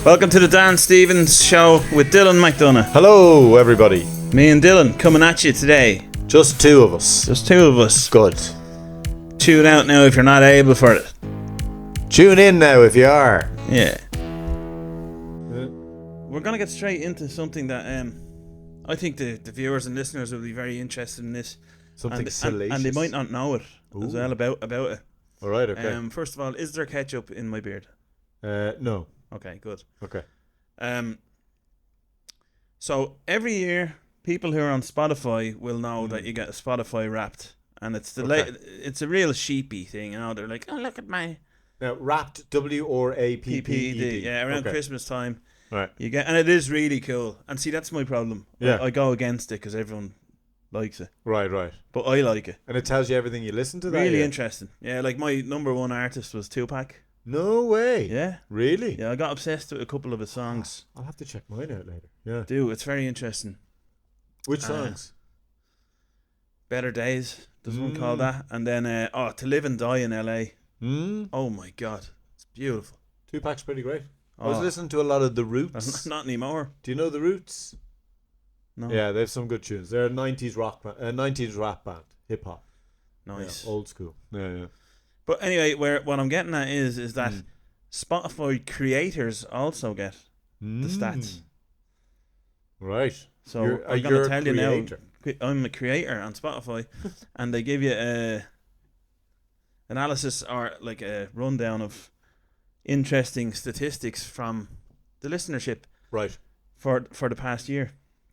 Welcome to the Dan Stevens Show with Dylan McDonough. Hello, everybody. Me and Dylan coming at you today. Just two of us. Just two of us. Good. Tune out now if you're not able for it. Tune in now if you are. Yeah. We're going to get straight into something that I think the viewers and listeners will be very interested in this. Something salacious. And they might not know it as well about it. All right, okay. First of all, is there ketchup in my beard? No. Okay, good. Okay. So every year, people who are on Spotify will know that you get a Spotify Wrapped, and it's it's a real sheepy thing. You know, they're like, "Oh, look at my Now, Wrapped, WRAPPED. PPED." Yeah, around Christmas time, Right. you get, and it is really cool. And see, that's my problem. Yeah. I go against it because everyone likes it, Right. but I like it. And it tells you everything you listen to that Really year? interesting. Yeah, like my number one artist was Tupac. No way. Yeah, Really? yeah. I got obsessed with a couple of his songs. I'll have to check mine out later. Yeah. Dude, it's very interesting. Which songs? Better Days, there's one called that, and then To Live and Die in LA. Oh my god, it's beautiful. Tupac's pretty great. I was listening to a lot of The Roots. Not anymore. Do you know The Roots? No. Yeah, they have some good tunes. They're a 90s '90s rap band, hip hop. Nice. Yeah, old school. Yeah. But anyway, what I'm getting at is that Spotify creators also get the stats. Right. So You're I'm going to tell creator. you now, I'm a creator on Spotify, and they give you a analysis or like a rundown of interesting statistics from the listenership Right. for the past year.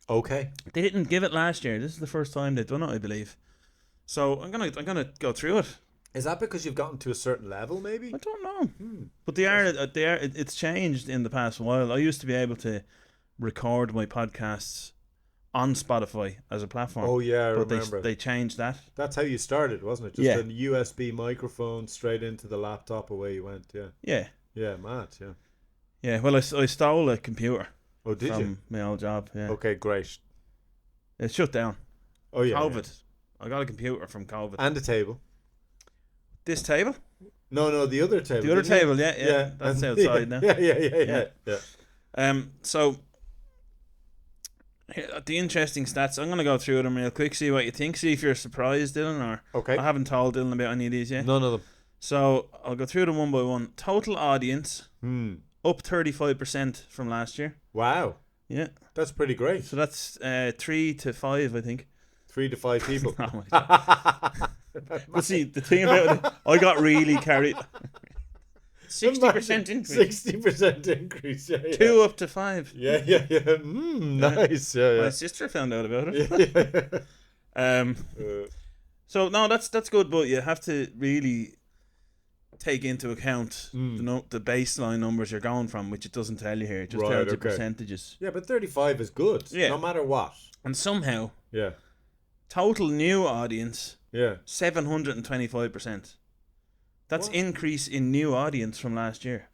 Okay. They didn't give it last year. This is the first time they've done it, I believe. So I'm gonna go through it. Is that because you've gotten to a certain level, maybe? I don't know, but they are. It's changed in the past while. I used to be able to record my podcasts on Spotify as a platform. Oh yeah, I but remember. they changed that. That's how you started, wasn't it? Just Yeah. a USB microphone straight into the laptop, away you went. Yeah. Yeah, Yeah, mad. Yeah. yeah. Well, I stole a computer Oh, did from you? my old job. Yeah, Okay, great. it shut down. Oh yeah. COVID. I got a computer from COVID. And a table. This table, No, the other table. the other didn't you? table. Yeah. That's and- outside now. Yeah. So the interesting stats. I'm gonna go through them real quick. See what you think. See if you're surprised, Dylan, or Okay. I haven't told Dylan about any of these yet. None of them. So I'll go through them one by one. Total audience up 35% from last year. Wow. Yeah. That's pretty great. So that's 3 to 5, I think. 3 to 5 people. Oh my God. But see, the thing about it, I got really carried. 60% increase. 60% increase. Yeah. 2 up to 5. Yeah. Nice. Yeah. My sister found out about it. Yeah. So no, that's good, but you have to really take into account the baseline numbers you're going from, which it doesn't tell you here. It just Right, tells you okay. percentages. Yeah, but 35 is good. Yeah. No matter what. And somehow, Yeah. total new audience, Yeah. 725%. That's What? increase in new audience from last year.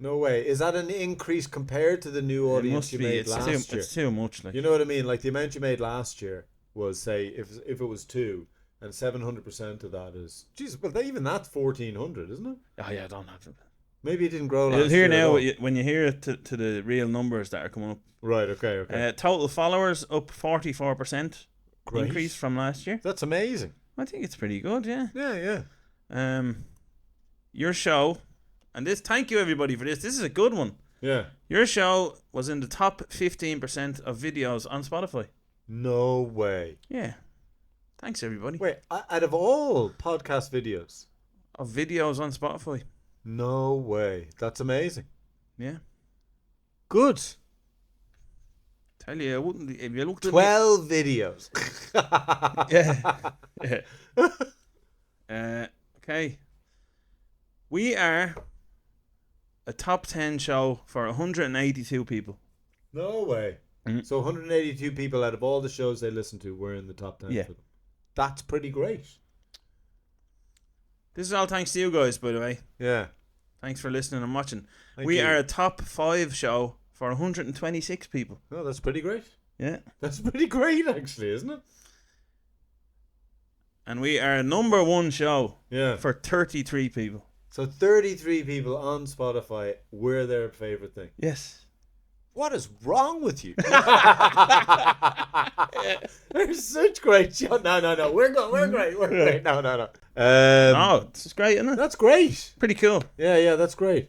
No way. Is that an increase compared to the new It audience must you be. made It's last too, year? it's too much. Like, You know what I mean? Like the amount you made last year was, say, if it was 2, and 700% of that is, Jesus. Well, even that's 1,400, isn't it? oh yeah, I don't have it. Maybe it didn't grow last You'll year. hear at now all. when you hear it to the real numbers that are coming up. Right. Okay. Total followers up 44% Great. increase from last year. That's amazing. I think it's pretty good. Yeah. Yeah. Your show, and this. Thank you everybody for this. This is a good one. Yeah. Your show was in the top 15% of videos on Spotify. No way. Yeah. Thanks everybody. Wait, out of all podcast videos, Of videos on Spotify. no way. That's amazing. Yeah. Good. Tell you, I wouldn't if you looked at 12 videos. Yeah. Okay. We are a top 10 show for 182 people. No way. Mhm. So 182 people out of all the shows they listen to were in the top 10 Yeah. for them. That's pretty great. This is all thanks to you guys, by the way. Yeah. Thanks for listening and watching. Thank We you. are a top 5 show for 126 people. Oh, that's pretty great. Yeah. That's pretty great, actually, isn't it? And we are a number 1 show Yeah. for 33 people. So 33 people on Spotify, we're their favorite thing. Yes. What is wrong with you? They're such great show. No. We're great. We're great. No. Oh, this is great, isn't it? That's great. Pretty cool. Yeah, that's great.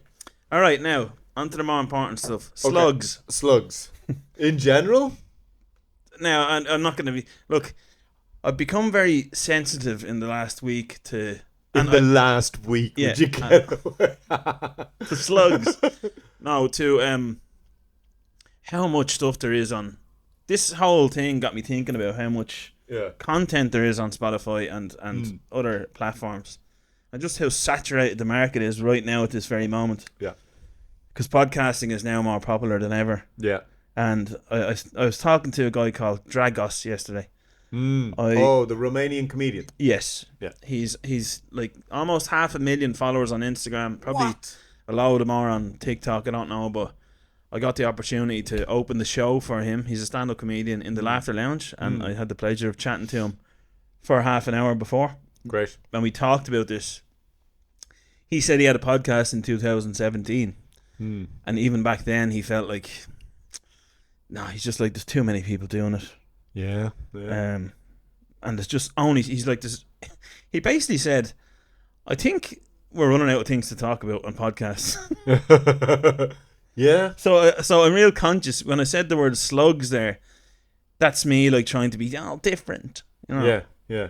All right, now on to the more important stuff. Slugs. Okay. Slugs. In general? Now, I'm not going to be... Look, I've become very sensitive in the last week to... last week, yeah, would you get to slugs. No, to how much stuff there is on... This whole thing got me thinking about how much content there is on Spotify and other platforms. And just how saturated the market is right now at this very moment. Yeah. Because podcasting is now more popular than ever. Yeah. And I was talking to a guy called Dragos yesterday. The Romanian comedian. Yes. Yeah. He's like almost 500,000 followers on Instagram. Probably What? a load more on TikTok. I don't know, but I got the opportunity to open the show for him. He's a stand-up comedian in the Laughter Lounge, and I had the pleasure of chatting to him for half an hour before. Great. And we talked about this. He said he had a podcast in 2017, and even back then he felt like, he's just like, there's too many people doing it. Yeah. And there's just only, he's like this. He basically said, I think we're running out of things to talk about on podcasts. Yeah. So I'm real conscious when I said the word slugs there. That's me like trying to be different. You know? Yeah.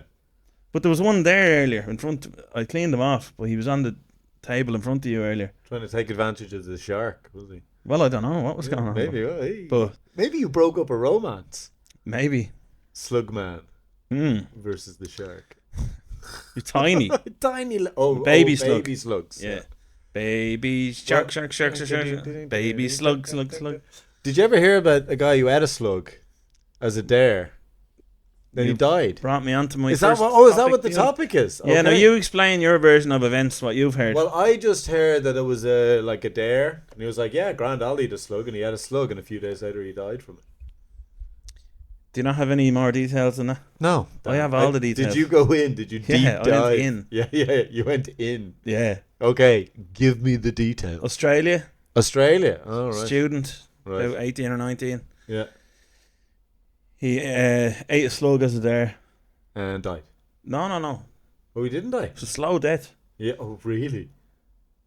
But there was one there earlier in front. I cleaned him off, but he was on the table in front of you earlier. Trying to take advantage of the shark, was he? Well, I don't know what was going on. Maybe. Well, hey. But maybe you broke up a romance. maybe. Slugman versus the shark. You're tiny. Tiny. Baby slug. Baby slugs. Yeah. Baby shark. Baby slug. Did you ever hear about a guy who had a slug as a dare? Then he died. Brought me onto my Is first that what? Is that topic, what the you know? topic is? Yeah. Now Okay. you explain your version of events. What you've heard. Well, I just heard that it was a dare, and he was like, "Yeah, grand, I'll eat a slug," and he had a slug, and a few days later he died from it. Do you not have any more details than that? No, I have all the details. Did you go in? Did you deep Yeah, I dive? went in. Yeah, you went in. Yeah. Okay, give me the details. Australia. Australia. All right. Student. Right. About 18 or 19. Yeah, He ate a slug as a dare. and died. No. Oh, he didn't die. It was a slow death. Yeah. Oh, really?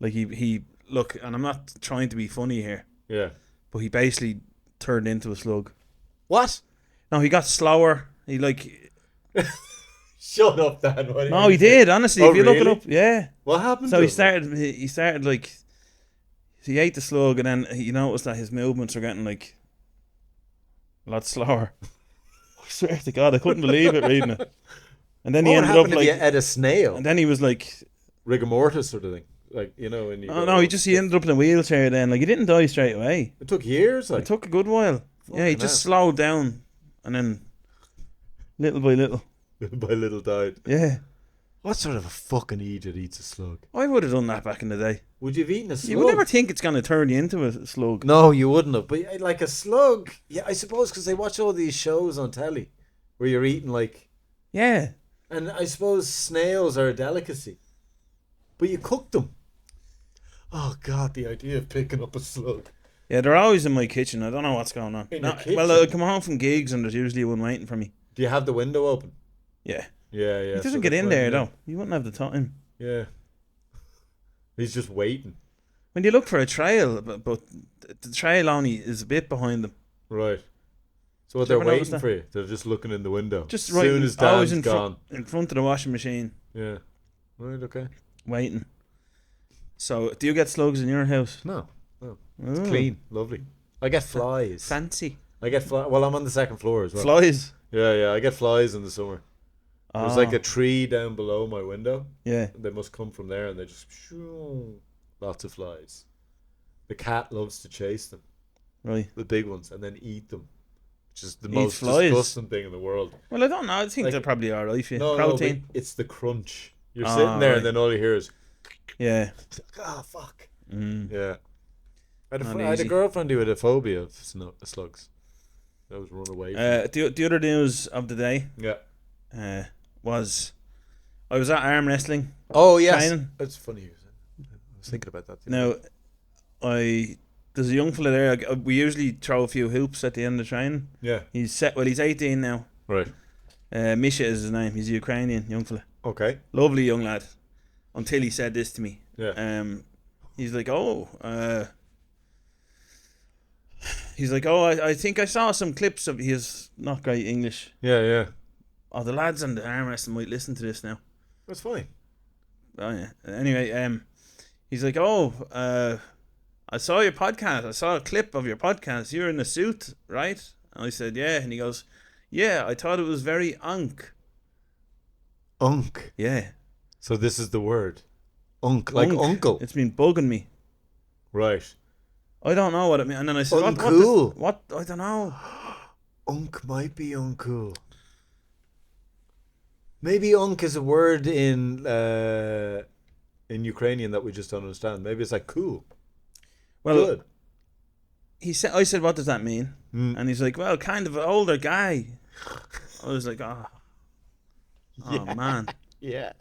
Like he look, and I'm not trying to be funny here, Yeah. but he basically turned into a slug. What? No, he got slower. He like Shut up, Dan. What no, he did. Honestly, Oh, if you look it really? up, yeah. What happened? So to he him? started like he ate the slug, and then he noticed that his movements were getting like a lot slower. I swear to God, I couldn't believe it reading it. And then he What would ended up happen if like, you ate a snail? and then he was like, Rigor mortis sort of thing. Like, you know, when you oh go- no, he ended up in a wheelchair. Then like he didn't die straight away. It took years. Like, It took a good while. Yeah, he Fucking just hell. slowed down, and then little by little. by little died. Yeah, What sort of a fucking idiot eats a slug? I would have done that back in the day. Would you have eaten a slug? You would never think it's gonna turn you into a slug. No, you wouldn't have. But like a slug, yeah, I suppose because they watch all these shows on telly where you're eating like, Yeah, and I suppose snails are a delicacy, but you cook them. Oh God, the idea of picking up a slug. yeah, they're always in my kitchen. I don't know what's going on. In your Well, kitchen? I come home from gigs and there's usually one waiting for me. Do you have the window open? Yeah, Yeah. he So doesn't get that's in when- there yeah. though. You wouldn't have the time. Yeah. He's just waiting. When you look for a trail, but the trail only is a bit behind them. Right. So what Did you they're ever notice waiting that? for you? They're just looking in the window. Just as right, soon as always Dan's in, gone. in front of the washing machine, Yeah. Right. Okay. waiting. So, do you get slugs in your house? No. It's Clean. Lovely. I get flies. Fancy. I get flies. Well, I'm on the second floor as well. Flies. Yeah. I get flies in the summer. There's Ah, like a tree down below my window. yeah. They must come from there, and they just shoo, lots of flies. The cat loves to chase them, Right. the big ones, and then eat them, which is the Eat most flies? disgusting thing in the world. Well, I don't know. I think Like- they're probably alright for you. No, Protein. but it's the crunch. You're Ah, sitting there, right. and then all you hear is, Yeah. "Ah, fuck." Mm. Yeah. I had, Not I had a easy. girlfriend who had a phobia of slugs. That was run away. From The other news of the day yeah. was I was at arm wrestling Oh yes. training. It's funny. You said. was thinking about that. Now, there's a young fella there. We usually throw a few hoops at the end of the training. Yeah. He's 18 now. Right. Misha is his name. He's a Ukrainian young fella. Okay. Lovely young lad. Until he said this to me. Yeah. He's like, I think I saw some clips of his not great English. Yeah. Oh, the lads on the arm wrestling might listen to this now. That's fine. Oh yeah. Anyway, he's like, I saw your podcast. I saw a clip of your podcast. You're in a suit, right? And I said, yeah. And he goes, yeah, I thought it was very unk. Unk? Yeah. So this is the word. Unk, like uncle. It's been bugging me. Right. I don't know what it means. And then I said, uncool. What? I don't know. Unk might be uncool. Maybe unk is a word in Ukrainian that we just don't understand. Maybe it's like cool. Well, good. I said, what does that mean? And he's like, well, kind of an older guy. I was like, oh man. Yeah.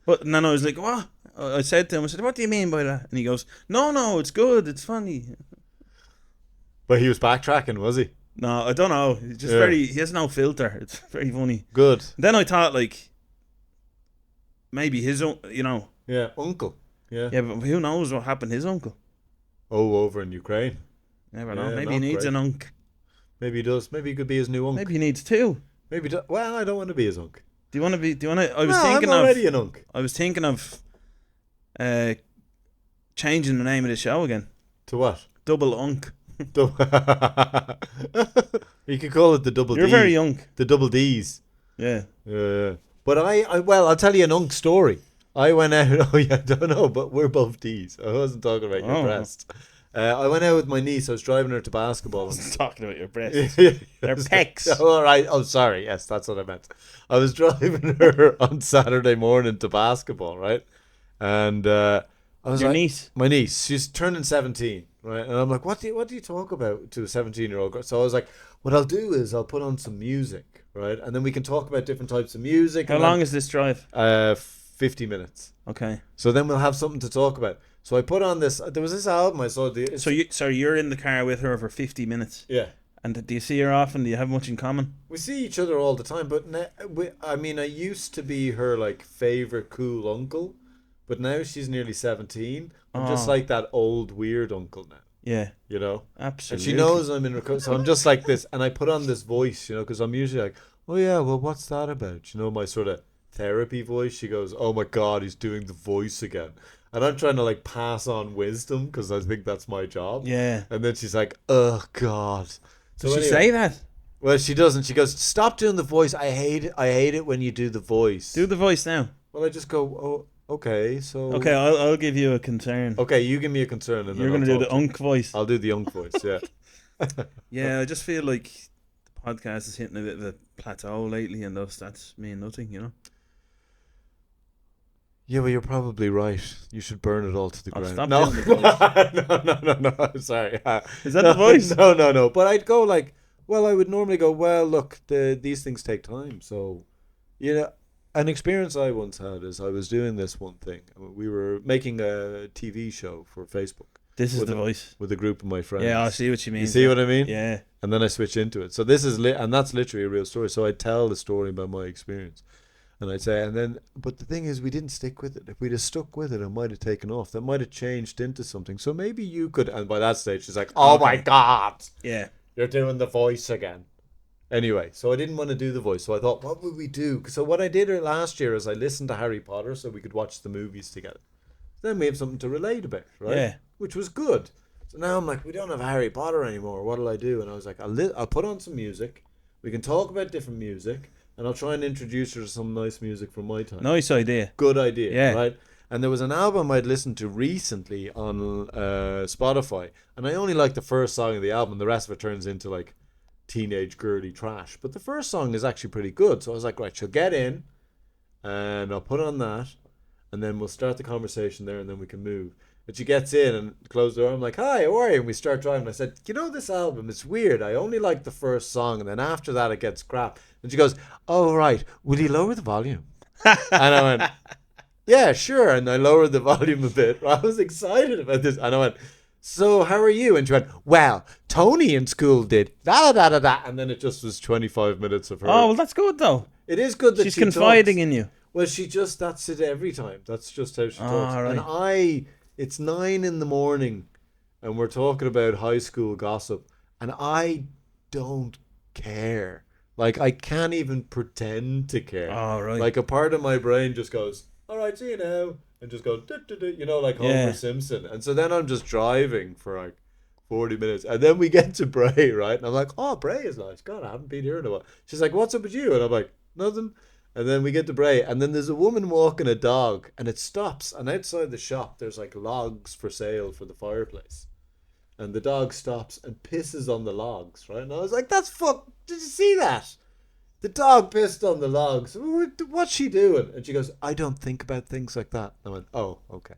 But then I was like, what? I said to him, I said, what do you mean by that? And he goes, no, it's good. It's funny. But he was backtracking, was he? No, I don't know. He's just he has no filter. It's very funny. Good. Then I thought, like, maybe his own, Yeah, uncle. Yeah. Yeah, but who knows what happened to his uncle? Oh, over in Ukraine. Never know. Maybe he needs an unk. Maybe he does. Maybe he could be his new unk. Maybe he needs two. Well, I don't want to be his unk. Do you want to be? I'm already an unk. I was thinking of changing the name of the show again. To what? Double Unk. You could call it the double D. You're very young. The double D's. Yeah. But I'll tell you an unk story. I went out. Oh yeah, I don't know, but we're both D's. I wasn't talking about your breast. I went out with my niece. I was driving her to basketball. I was talking about your breasts. They're pecs. Oh, all right. Oh, sorry. Yes, that's what I meant. I was driving her on Saturday morning to basketball, right? And I was your niece? My niece. She's turning 17, right? And I'm like, what do you talk about to a 17-year-old girl? So I was like, what I'll do is I'll put on some music, right? And then we can talk about different types of music. How long is this drive? 50 minutes. Okay. So then we'll have something to talk about. So I put on this. There was this album I saw. So you're in the car with her for 50 minutes. Yeah. And do you see her often? Do you have much in common? We see each other all the time, but I used to be her like favorite cool uncle, but now she's nearly 17. I'm just like that old weird uncle now. Yeah. You know. Absolutely. And she knows I'm in recovery, so I'm just like this, and I put on this voice, because I'm usually like, oh yeah, well, what's that about? My sort of therapy voice. She goes, oh my God, he's doing the voice again. And I'm trying to like pass on wisdom because I think that's my job. Yeah. And then she's like, oh God. Does she say that? Well, she doesn't. She goes, stop doing the voice. I hate it. I hate it when you do the voice. Do the voice now. Well, I just go, oh, okay. So. Okay, I'll give you a concern. Okay, you give me a concern. And you're going to do the unk voice. I'll do the unk voice, yeah. Yeah, I just feel like the podcast is hitting a bit of a plateau lately and those stats mean nothing, Yeah, well, you're probably right. You should burn it all to the ground. Stop no. doing the no. I'm sorry. Is that the voice? No. But I'd go like, well, I would normally go, well, look, these things take time. So, an experience I once had is I was doing this one thing. We were making a TV show for Facebook. This is the voice. With a group of my friends. Yeah, I see what you mean. You see what I mean? Yeah. And then I switch into it. So this is, and that's literally a real story. So I tell the story about my experience. And I'd say, but the thing is, we didn't stick with it. If we'd have stuck with it, it might have taken off. That might have changed into something. So maybe you could. And by that stage, she's like, oh my God. Yeah. You're doing the voice again. Anyway, so I didn't want to do the voice. So I thought, what would we do? So what I did last year is I listened to Harry Potter so we could watch the movies together. Then we have something to relate about, right? Yeah. Which was good. So now I'm like, we don't have Harry Potter anymore. What'll I do? And I was like, I'll put on some music. We can talk about different music. And I'll try and introduce her to some nice music from my time. Nice idea. Good idea, yeah. Right? And there was an album I'd listened to recently on Spotify. And I only like the first song of the album. The rest of it turns into like teenage girly trash. But the first song is actually pretty good. So I was like, right, she'll get in. And I'll put on that. And then we'll start the conversation there and then we can move. But she gets in and closes the door. I'm like, hi, how are you? And we start driving. I said, this album, it's weird. I only like the first song. And then after that, it gets crap. And she goes, oh, right. Will you lower the volume? And I went, yeah, sure. And I lowered the volume a bit. I was excited about this. And I went, so how are you? And she went, well, Tony in school did da da da da. And then it just was 25 minutes of her. Oh, well, that's good, though. It is good that she's she confiding talks. in you. Well, that's it every time. That's just how she talks. Right. And it's 9 a.m. and we're talking about high school gossip. And I don't care. Like, I can't even pretend to care. Oh, right. Like, a part of my brain just goes, all right, see you now. And just go, you know, like Homer Simpson. And so then I'm just driving for like 40 minutes. And then we get to Bray, right? And I'm like, oh, Bray is nice. God, I haven't been here in a while. She's like, what's up with you? And I'm like, nothing. And then we get to Bray. And then there's a woman walking a dog. And it stops. And outside the shop, there's like logs for sale for the fireplace. And the dog stops and pisses on the logs, right? And I was like, that's fuck. Did you see that? The dog pissed on the logs. What's she doing? And she goes, I don't think about things like that. I went, oh, okay.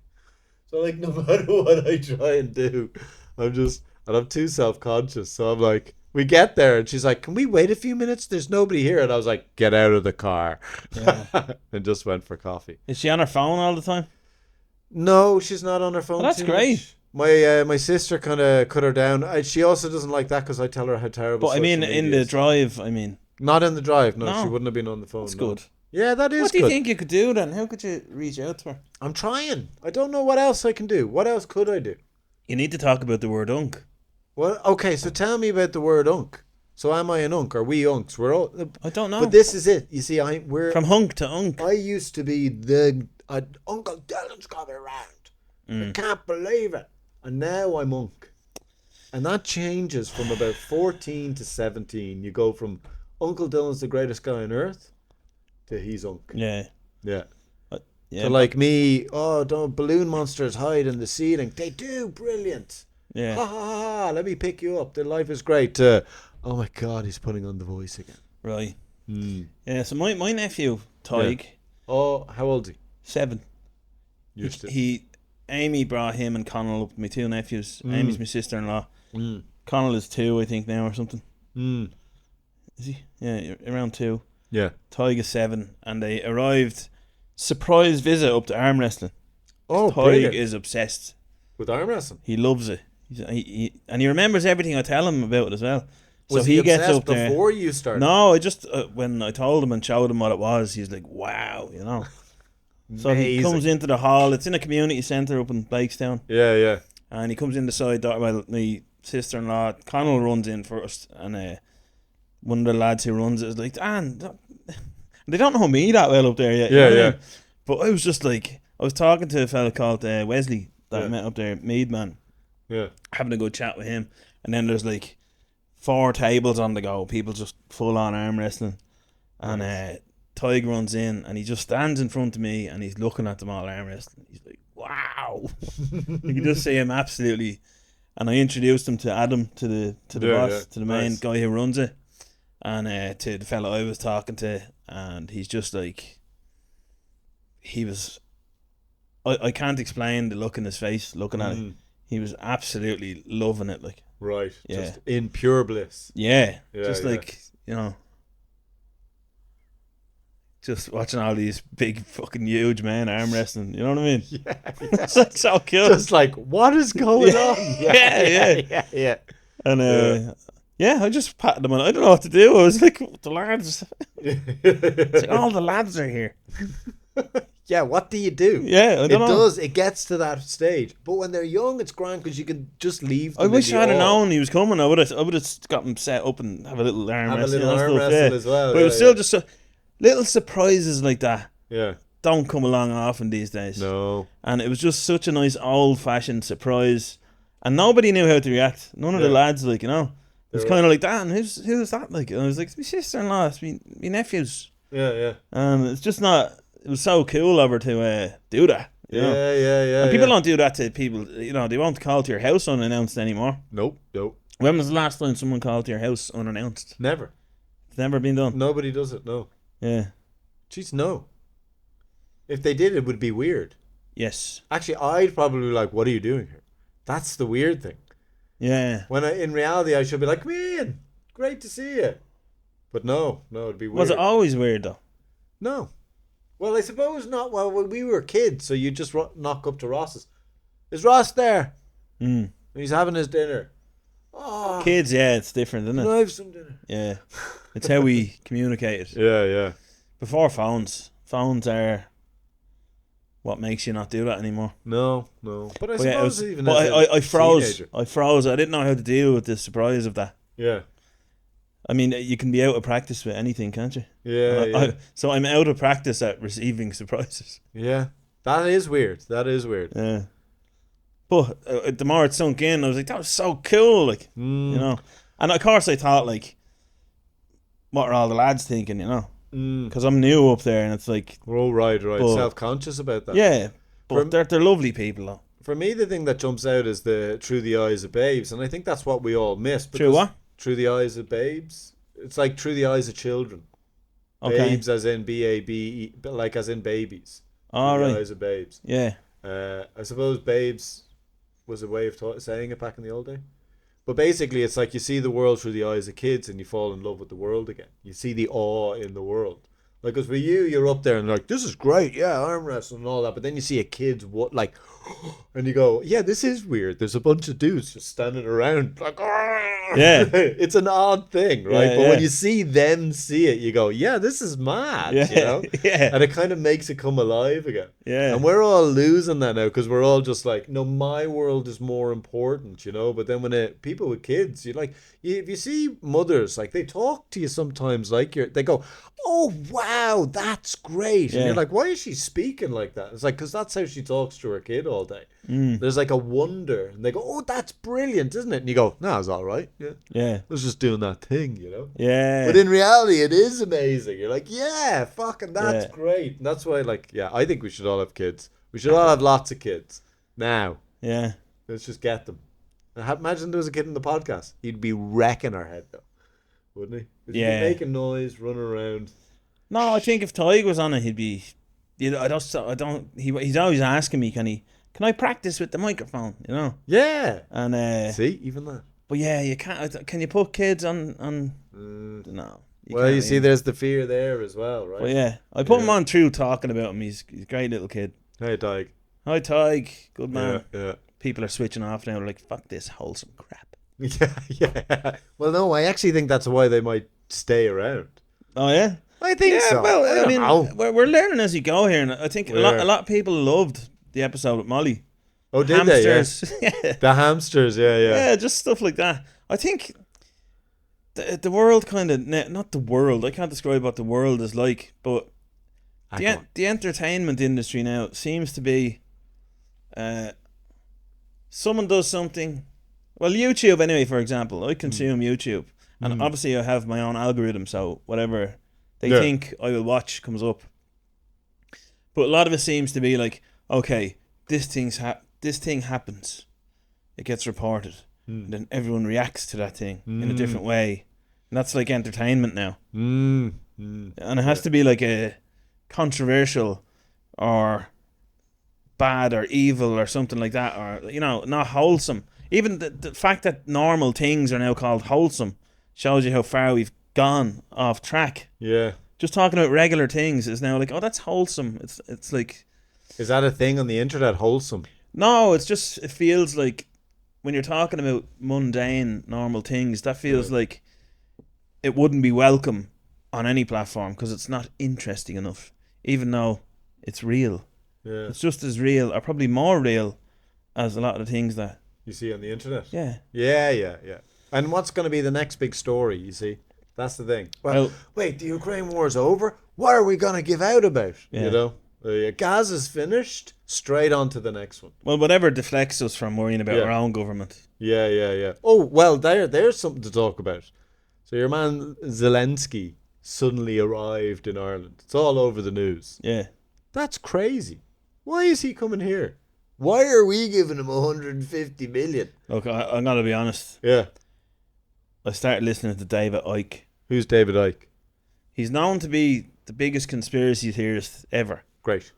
So, like, no matter what I try and do, I'm too self-conscious. So I'm like, we get there and she's like, can we wait a few minutes? There's nobody here. And I was like, get out of the car. Yeah. And just went for coffee. Is she on her phone all the time? No, she's not on her phone. Well, that's great. Much. My sister kind of cut her down. She also doesn't like that because I tell her how terrible. But I mean, in the drive, I mean. Not in the drive. No, she wouldn't have been on the phone. That's good. Yeah, that is good. What do you think you could do then? How could you reach out to her? I'm trying. I don't know what else I can do. What else could I do? You need to talk about the word unk. Well, okay, so tell me about the word unk. So am I an unk? Are we unks? We're all. I don't know. But this is it. You see, we're from hunk to unk. I used to be Uncle Dylan's coming around. I can't believe it. And now I'm unk. And that changes from about 14 to 17. You go from Uncle Dylan's the greatest guy on earth to he's unk. Yeah. Yeah. Yeah. So like me, don't balloon monsters hide in the ceiling. They do, brilliant. Yeah. Ha ha ha ha, let me pick you up. Their life is great. Oh my God, he's putting on The Voice again. Right. Yeah, so my nephew, Tig. Yeah. Oh, how old is he? 7. Amy brought him and Connell up, my 2 nephews. Amy's my sister-in-law. Connell is 2, I think, now or something. Is he? Yeah, around 2. Yeah. Tig is 7, and they arrived, surprise visit up to arm wrestling. Oh, Tig is obsessed with arm wrestling. He loves it. And he remembers everything I tell him about it as well. Was he gets up there before you started? No, I just when I told him and showed him what it was, he's like, "Wow," you know. So he comes into the hall. It's in a community centre up in Bakestown. Yeah, yeah. And he comes in the side door. Well, my sister-in-law Connell runs in first, and one of the lads who runs it is like, "Dan, they don't know me that well up there yet." Yeah, you know yeah. I mean? But I was just like, I was talking to a fella called Wesley that I met up there, Mead man. Yeah. Having a good chat with him, and then there's like 4 tables on the go, people just full on arm wrestling, and Tig runs in and he just stands in front of me and he's looking at them all arm wrestling. He's like, wow. You can just see him absolutely. And I introduced him to Adam, to the boss, to the main guy who runs it, and to the fella I was talking to, and he's just like, he was, I can't explain the look in his face looking at it. He was absolutely loving it, like. Right. Yeah. Just in pure bliss. Yeah. Just like, you know, just watching all these big fucking huge men arm wrestling, you know what I mean? Yeah. It's like so cool. Just like, what is going on? Yeah. And I just patted them on. I don't know what to do. I was like, the lads. It's like, all the lads are here. Yeah, what do you do? Yeah, I don't know. It gets to that stage. But when they're young, it's grand because you can just leave them. I wish I had known he was coming. I would have got him set up and have a little arm wrestle. As well. But it was still just little surprises like that. Yeah. Don't come along often these days. No. And it was just such a nice old-fashioned surprise. And nobody knew how to react. None of the lads, like, you know. It was kind of like, Dan, who's that? Like, and I was like, it's my sister-in-law, it's my nephews. Yeah. And it's just not... It was so cool of her to do that. You know? Yeah. And people don't do that to people. You know, they won't call to your house unannounced anymore. Nope. When was the last time someone called to your house unannounced? Never. It's never been done. Nobody does it. No. Yeah. Jeez, no. If they did, it would be weird. Yes. Actually, I'd probably be like, "What are you doing here?" That's the weird thing. Yeah. When in reality, I should be like, "Come in, great to see you." But no, it'd be weird. Was it always weird though? No. Well, I suppose not. Well, when we were kids, so you just knock up to Ross's. Is Ross there? He's having his dinner. Oh, Kids, yeah, it's different, isn't it? Can I have some dinner? Yeah. It's how we communicated. Yeah. Before phones. Phones are what makes you not do that anymore. No. But I suppose even I froze. Teenager. I froze. I didn't know how to deal with the surprise of that. Yeah. I mean, you can be out of practice with anything, can't you? Yeah. So I'm out of practice at receiving surprises. Yeah. That is weird. Yeah. But the more it sunk in, I was like, that was so cool, like, you know. And of course I thought, like, what are all the lads thinking, you know? Because I'm new up there, and it's like... Oh, right. Self-conscious about that. Yeah, but they're lovely people, though. For me, the thing that jumps out is the Through the Eyes of Babes, and I think that's what we all miss. Through what? Through the Eyes of Babes. It's like Through the Eyes of Children. Okay. Babes as in B-A-B-E, like as in babies. All right. The Eyes of Babes. Yeah. I suppose Babes was a way of saying it back in the old day. But basically, it's like you see the world through the eyes of kids and you fall in love with the world again. You see the awe in the world. Like, because for you, you're up there and like, this is great, yeah, arm wrestling and all that. But then you see a kid's and you go, yeah, this is weird. There's a bunch of dudes just standing around like, yeah, it's an odd thing, right? Yeah, but when you see them see it, you go, yeah, this is mad, yeah, you know? yeah. And it kind of makes it come alive again. Yeah. And we're all losing that now because we're all just like, no, my world is more important, you know? But then when people with kids, you're like, if you see mothers, like they talk to you sometimes like they go, oh, wow, that's great. Yeah. And you're like, why is she speaking like that? It's like, because that's how she talks to her kid all day. Mm. There's like a wonder. And they go, oh, that's brilliant, isn't it? And you go, no, it's all right. Yeah. Yeah. I was just doing that thing, you know? Yeah. But in reality, it is amazing. You're like, yeah, fucking that's Yeah. great. And that's why, like, yeah, I think we should all have kids. We should all have lots of kids. Now. Yeah. Let's just get them. Imagine there was a kid in the podcast. He'd be wrecking our head, though. Wouldn't he? He'd Yeah. be making noise, running around. No, I think if Tig was on it, he'd be. He's always asking me, can I practice with the microphone? You know. Yeah. And see, even that. But yeah, you can't. Can you put kids on? No. You see, there's the fear there as well, right? But yeah, I put him on through talking about him. He's a great little kid. Hey, Tig. Hi, Tig. Good man. Yeah. People are switching off now. They're like, fuck this wholesome crap. Yeah. Well, no, I actually think that's why they might stay around. Oh yeah. I think so. Well, I mean, know. we're learning as you go here, and I think a lot of people loved the episode with Molly. Oh, did Hamsters. they? Yeah. The hamsters, yeah. Yeah, just stuff like that. I think the world kind of, not the world, I can't describe what the world is like, but the entertainment industry now seems to be, someone does something, well, YouTube anyway, for example, I consume YouTube, and obviously I have my own algorithm, so whatever they think I will watch comes up. But a lot of it seems to be like, okay, this thing happens, it gets reported, and then everyone reacts to that thing in a different way, and that's like entertainment now. And it has to be like a controversial or bad or evil or something like that, or not wholesome. Even the fact that normal things are now called wholesome shows you how far we've gone off track. Yeah. Just talking about regular things is now like, oh, that's wholesome. It's like, is that a thing on the internet, wholesome? No, it feels like when you're talking about mundane, normal things, that feels like it wouldn't be welcome on any platform because it's not interesting enough, even though it's real. Yeah. It's just as real, or probably more real, as a lot of the things that you see on the internet. Yeah. Yeah. And what's going to be the next big story, you see? That's the thing. Well, wait, the Ukraine war's over? What are we going to give out about? Yeah. You know? Gaza's finished, straight on to the next one. Well, whatever deflects us from worrying about our own government. Yeah. Oh, well, there's something to talk about. So your man Zelensky suddenly arrived in Ireland. It's all over the news. Yeah. That's crazy. Why is he coming here? Why are we giving him 150 million? Look, I'm going to be honest. Yeah. I started listening to David Icke. Who's David Icke? He's known to be the biggest conspiracy theorist ever. Great.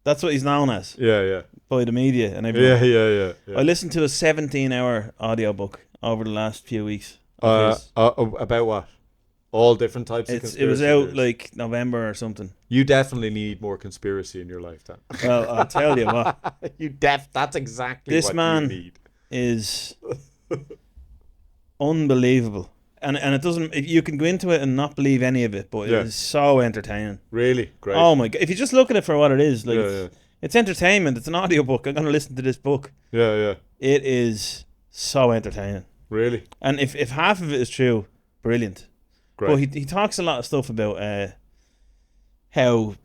That's what he's known as. Yeah. By the media and everything. Yeah. I listened to a 17-hour audiobook over the last few weeks. About what? All different types of It conspiracy was out theories. like November or something. You definitely need more conspiracy in your lifetime. Well, I'll tell you what. That's exactly This what man you need. is unbelievable. And it doesn't. You can go into it and not believe any of it, but it is so entertaining. Really great. Oh my god! If you just look at it for what it is, like Yeah, it's entertainment. It's an audiobook. I'm gonna listen to this book. yeah. It is so entertaining. Really And if half of it is true, brilliant. great. But he talks a lot of stuff about how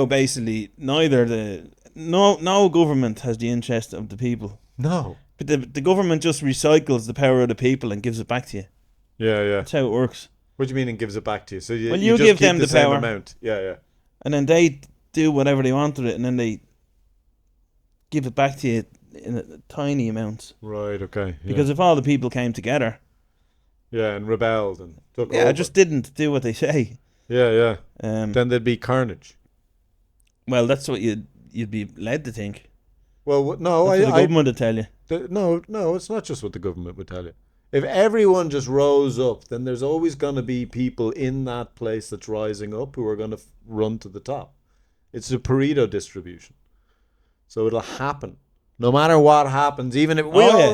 basically no government has the interest of the people. No. But the government just recycles the power of the people and gives it back to you. Yeah. That's how it works. What do you mean and gives it back to you? So you You just give keep them the same power. amount. Yeah. And then they do whatever they want with it, and then they give it back to you in a tiny amounts. Right. Okay. Yeah. Because if all the people came together, and rebelled and took over. just didn't do what they say. Yeah. Then Then there'd be carnage. well, that's what you'd be led to think. Well, no, That's what the government would tell you. No, it's not just what the government would tell you. If everyone just rose up, then there's always going to be people in that place that's rising up who are going to run to the top. It's a Pareto distribution. So it'll happen. No matter what happens, even if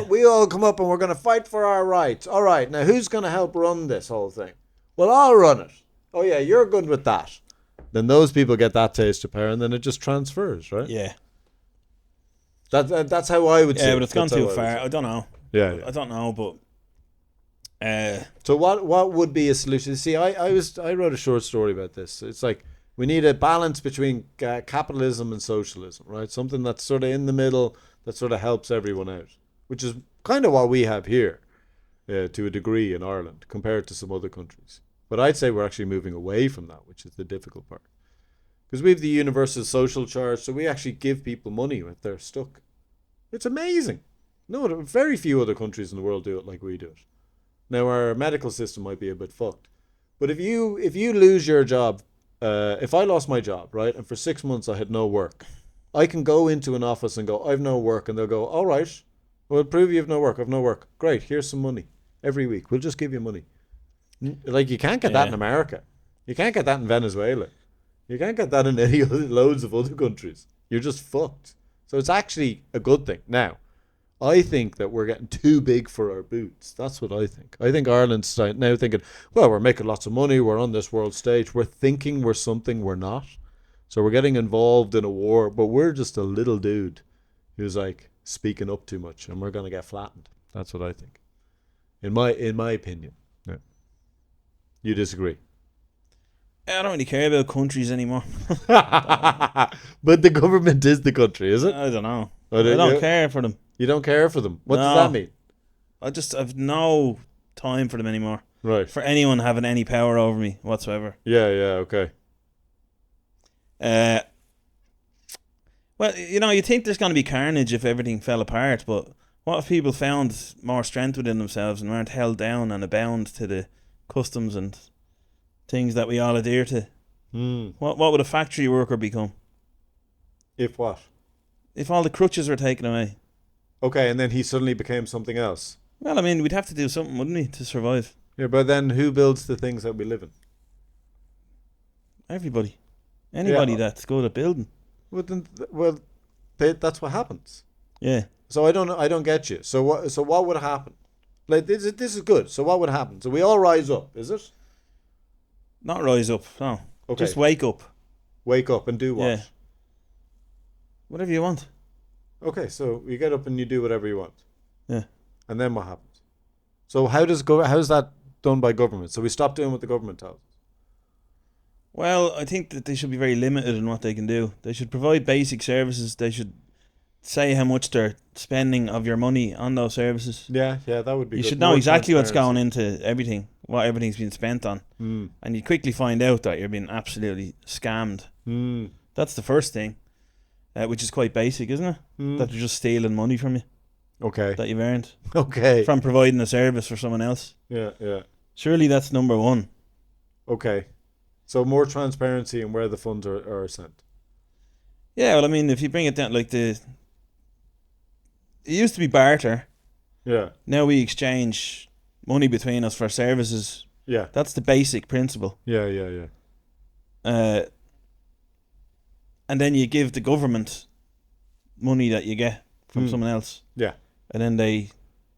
we all come up and we're going to fight for our rights. All right, now who's going to help run this whole thing? Well, I'll run it. Oh, yeah, you're good with that. Then those people get that taste of power, and then it just transfers, right? Yeah. That's how I would see it. Yeah, but it's gone That's how too I far. would see it. I don't know. Yeah. I don't know, but So what would be a solution? See, I wrote a short story about this. It's like we need a balance between capitalism and socialism, right? Something that's sort of in the middle that sort of helps everyone out, which is kind of what we have here to a degree in Ireland compared to some other countries. But I'd say we're actually moving away from that, which is the difficult part. Because we have the universal social charge, so we actually give people money if they're stuck. It's amazing. No, very few other countries in the world do it like we do it. Now our medical system might be a bit fucked, but if you lose your job, if I lost my job, right, and for 6 months I had no work, I can go into an office and go, I've no work, and they'll go, all right, well, prove you have no work. I've no work. Great, here's some money every week. We'll just give you money. Like you can't get that in America. You can't get that in Venezuela. You can't get that in any loads of other countries. You're just fucked. So it's actually a good thing. Now, I think that we're getting too big for our boots. That's what I think. I think Ireland's now thinking, well, we're making lots of money. We're on this world stage. We're thinking we're something we're not. So we're getting involved in a war, but we're just a little dude who's like speaking up too much, and we're going to get flattened. That's what I think. In my opinion. Yeah. You disagree? I don't really care about countries anime. But the government is the country, is it? I don't know. Oh, I don't care for them. You don't care for them. What does No. that mean? I've no time for them anymore. Right. For anyone having any power over me whatsoever. Yeah, okay. Well, you think there's going to be carnage if everything fell apart, but what if people found more strength within themselves and weren't held down and bound to the customs and things that we all adhere to? What would a factory worker become? If what? If all the crutches were taken away. Okay, and then he suddenly became something else. Well, I mean, we'd have to do something, wouldn't we, to survive? Yeah, but then who builds the things that we live in? Everybody. Anybody that's good at building. That's what happens. Yeah. So I don't get you. So what would happen? Like this is good. So what would happen? So we all rise up, is it? Not rise up, no. Okay. Just wake up. Wake up and do what? Yeah. Whatever you want. Okay, so you get up and you do whatever you want. Yeah. And then what happens? So how's that done by government? So we stop doing what the government tells us. Well, I think that they should be very limited in what they can do. They should provide basic services. They should say how much they're spending of your money on those services. Yeah, that would be You good. should know More exactly what's going transparency. into everything, what everything's been spent on. And you quickly find out that you're being absolutely scammed. That's the first thing, which is quite basic, isn't it? That they're just stealing money from you Okay. that you've earned Okay. from providing a service for someone else. Yeah. Surely that's number one. Okay. So more transparency in where the funds are sent. Yeah, well, I mean, if you bring it down, like it used to be barter. Yeah. Now we exchange money between us for services. Yeah. That's the basic principle. Yeah. And then you give the government money that you get from someone else. Yeah. And then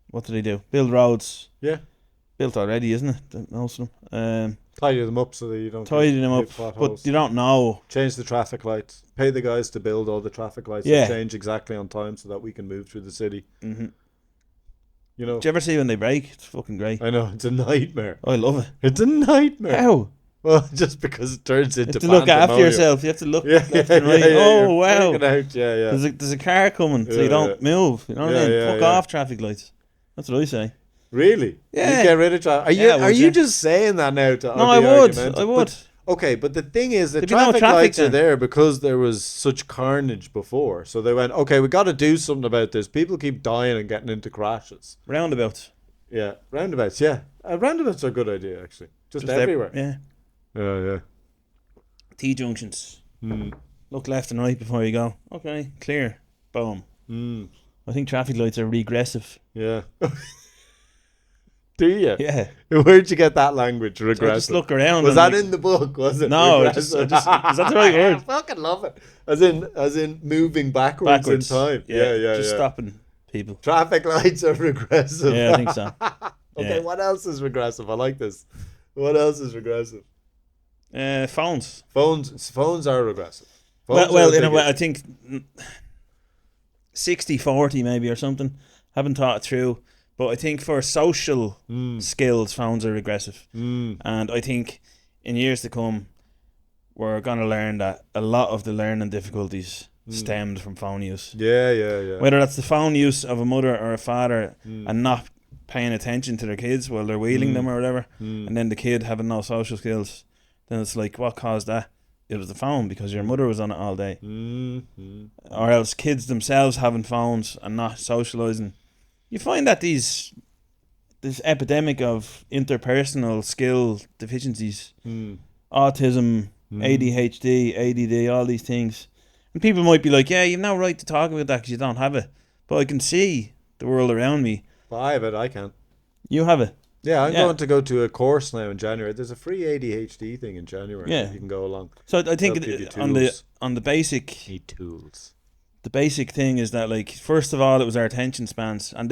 what do they do? Build roads. Yeah. Built already, isn't it? Most of them. Tidy them up so that you don't tidy them up, but you don't know. Change the traffic lights. Pay the guys to build all the traffic lights. Yeah. Change exactly on time so that we can move through the city. Mm-hmm. You know. Do you ever see when they break? It's fucking great. I know, it's a nightmare. I love it. It's a nightmare. How? Well, just because it turns into. You have to look after yourself. You have to look left and right. Oh wow! Out. Yeah. There's a car coming, so you don't move. You know what I mean? Fuck off traffic lights. That's what I say. Really? Yeah. You get rid of traffic. Are you just saying that now to? No, I would. Okay, but the thing is, the traffic lights then are there because there was such carnage before. So they went, okay, we got to do something about this. People keep dying and getting into crashes. Roundabouts. Yeah, roundabouts. Yeah, roundabouts are a good idea actually. Just everywhere. Yeah. Yeah. T-junctions. Look left and right before you go. Okay, clear. Boom. I think traffic lights are regressive. Yeah. Do you? Yeah. Where'd you get that language? Regressive. So just look around. Was that in the book? Was it? No, is that the right word? I fucking love it. As in moving backwards in time. Yeah. Just stopping people. Traffic lights are regressive. Yeah, I think so. Okay, what else is regressive? I like this. What else is regressive? Phones. Phones are regressive. Well, in a way, I think 60-40 maybe or something. Haven't thought it through. But I think for social skills, phones are regressive. And I think in years to come, we're going to learn that a lot of the learning difficulties stemmed from phone use. Yeah. Whether that's the phone use of a mother or a father and not paying attention to their kids while they're wheeling them or whatever, and then the kid having no social skills, then it's like, what caused that? It was the phone because your mother was on it all day. Or else kids themselves having phones and not socialising. You find that this epidemic of interpersonal skill deficiencies, autism, ADHD, ADD, all these things. And people might be like, yeah, you've no right to talk about that because you don't have it. But I can see the world around me. Well, I have it, I can't. You have it? Yeah, I'm going to go to a course now in January. There's a free ADHD thing in January. Yeah. You can go along. So I think on the basic... Need tools. The basic thing is that, like, first of all, it was our attention spans. And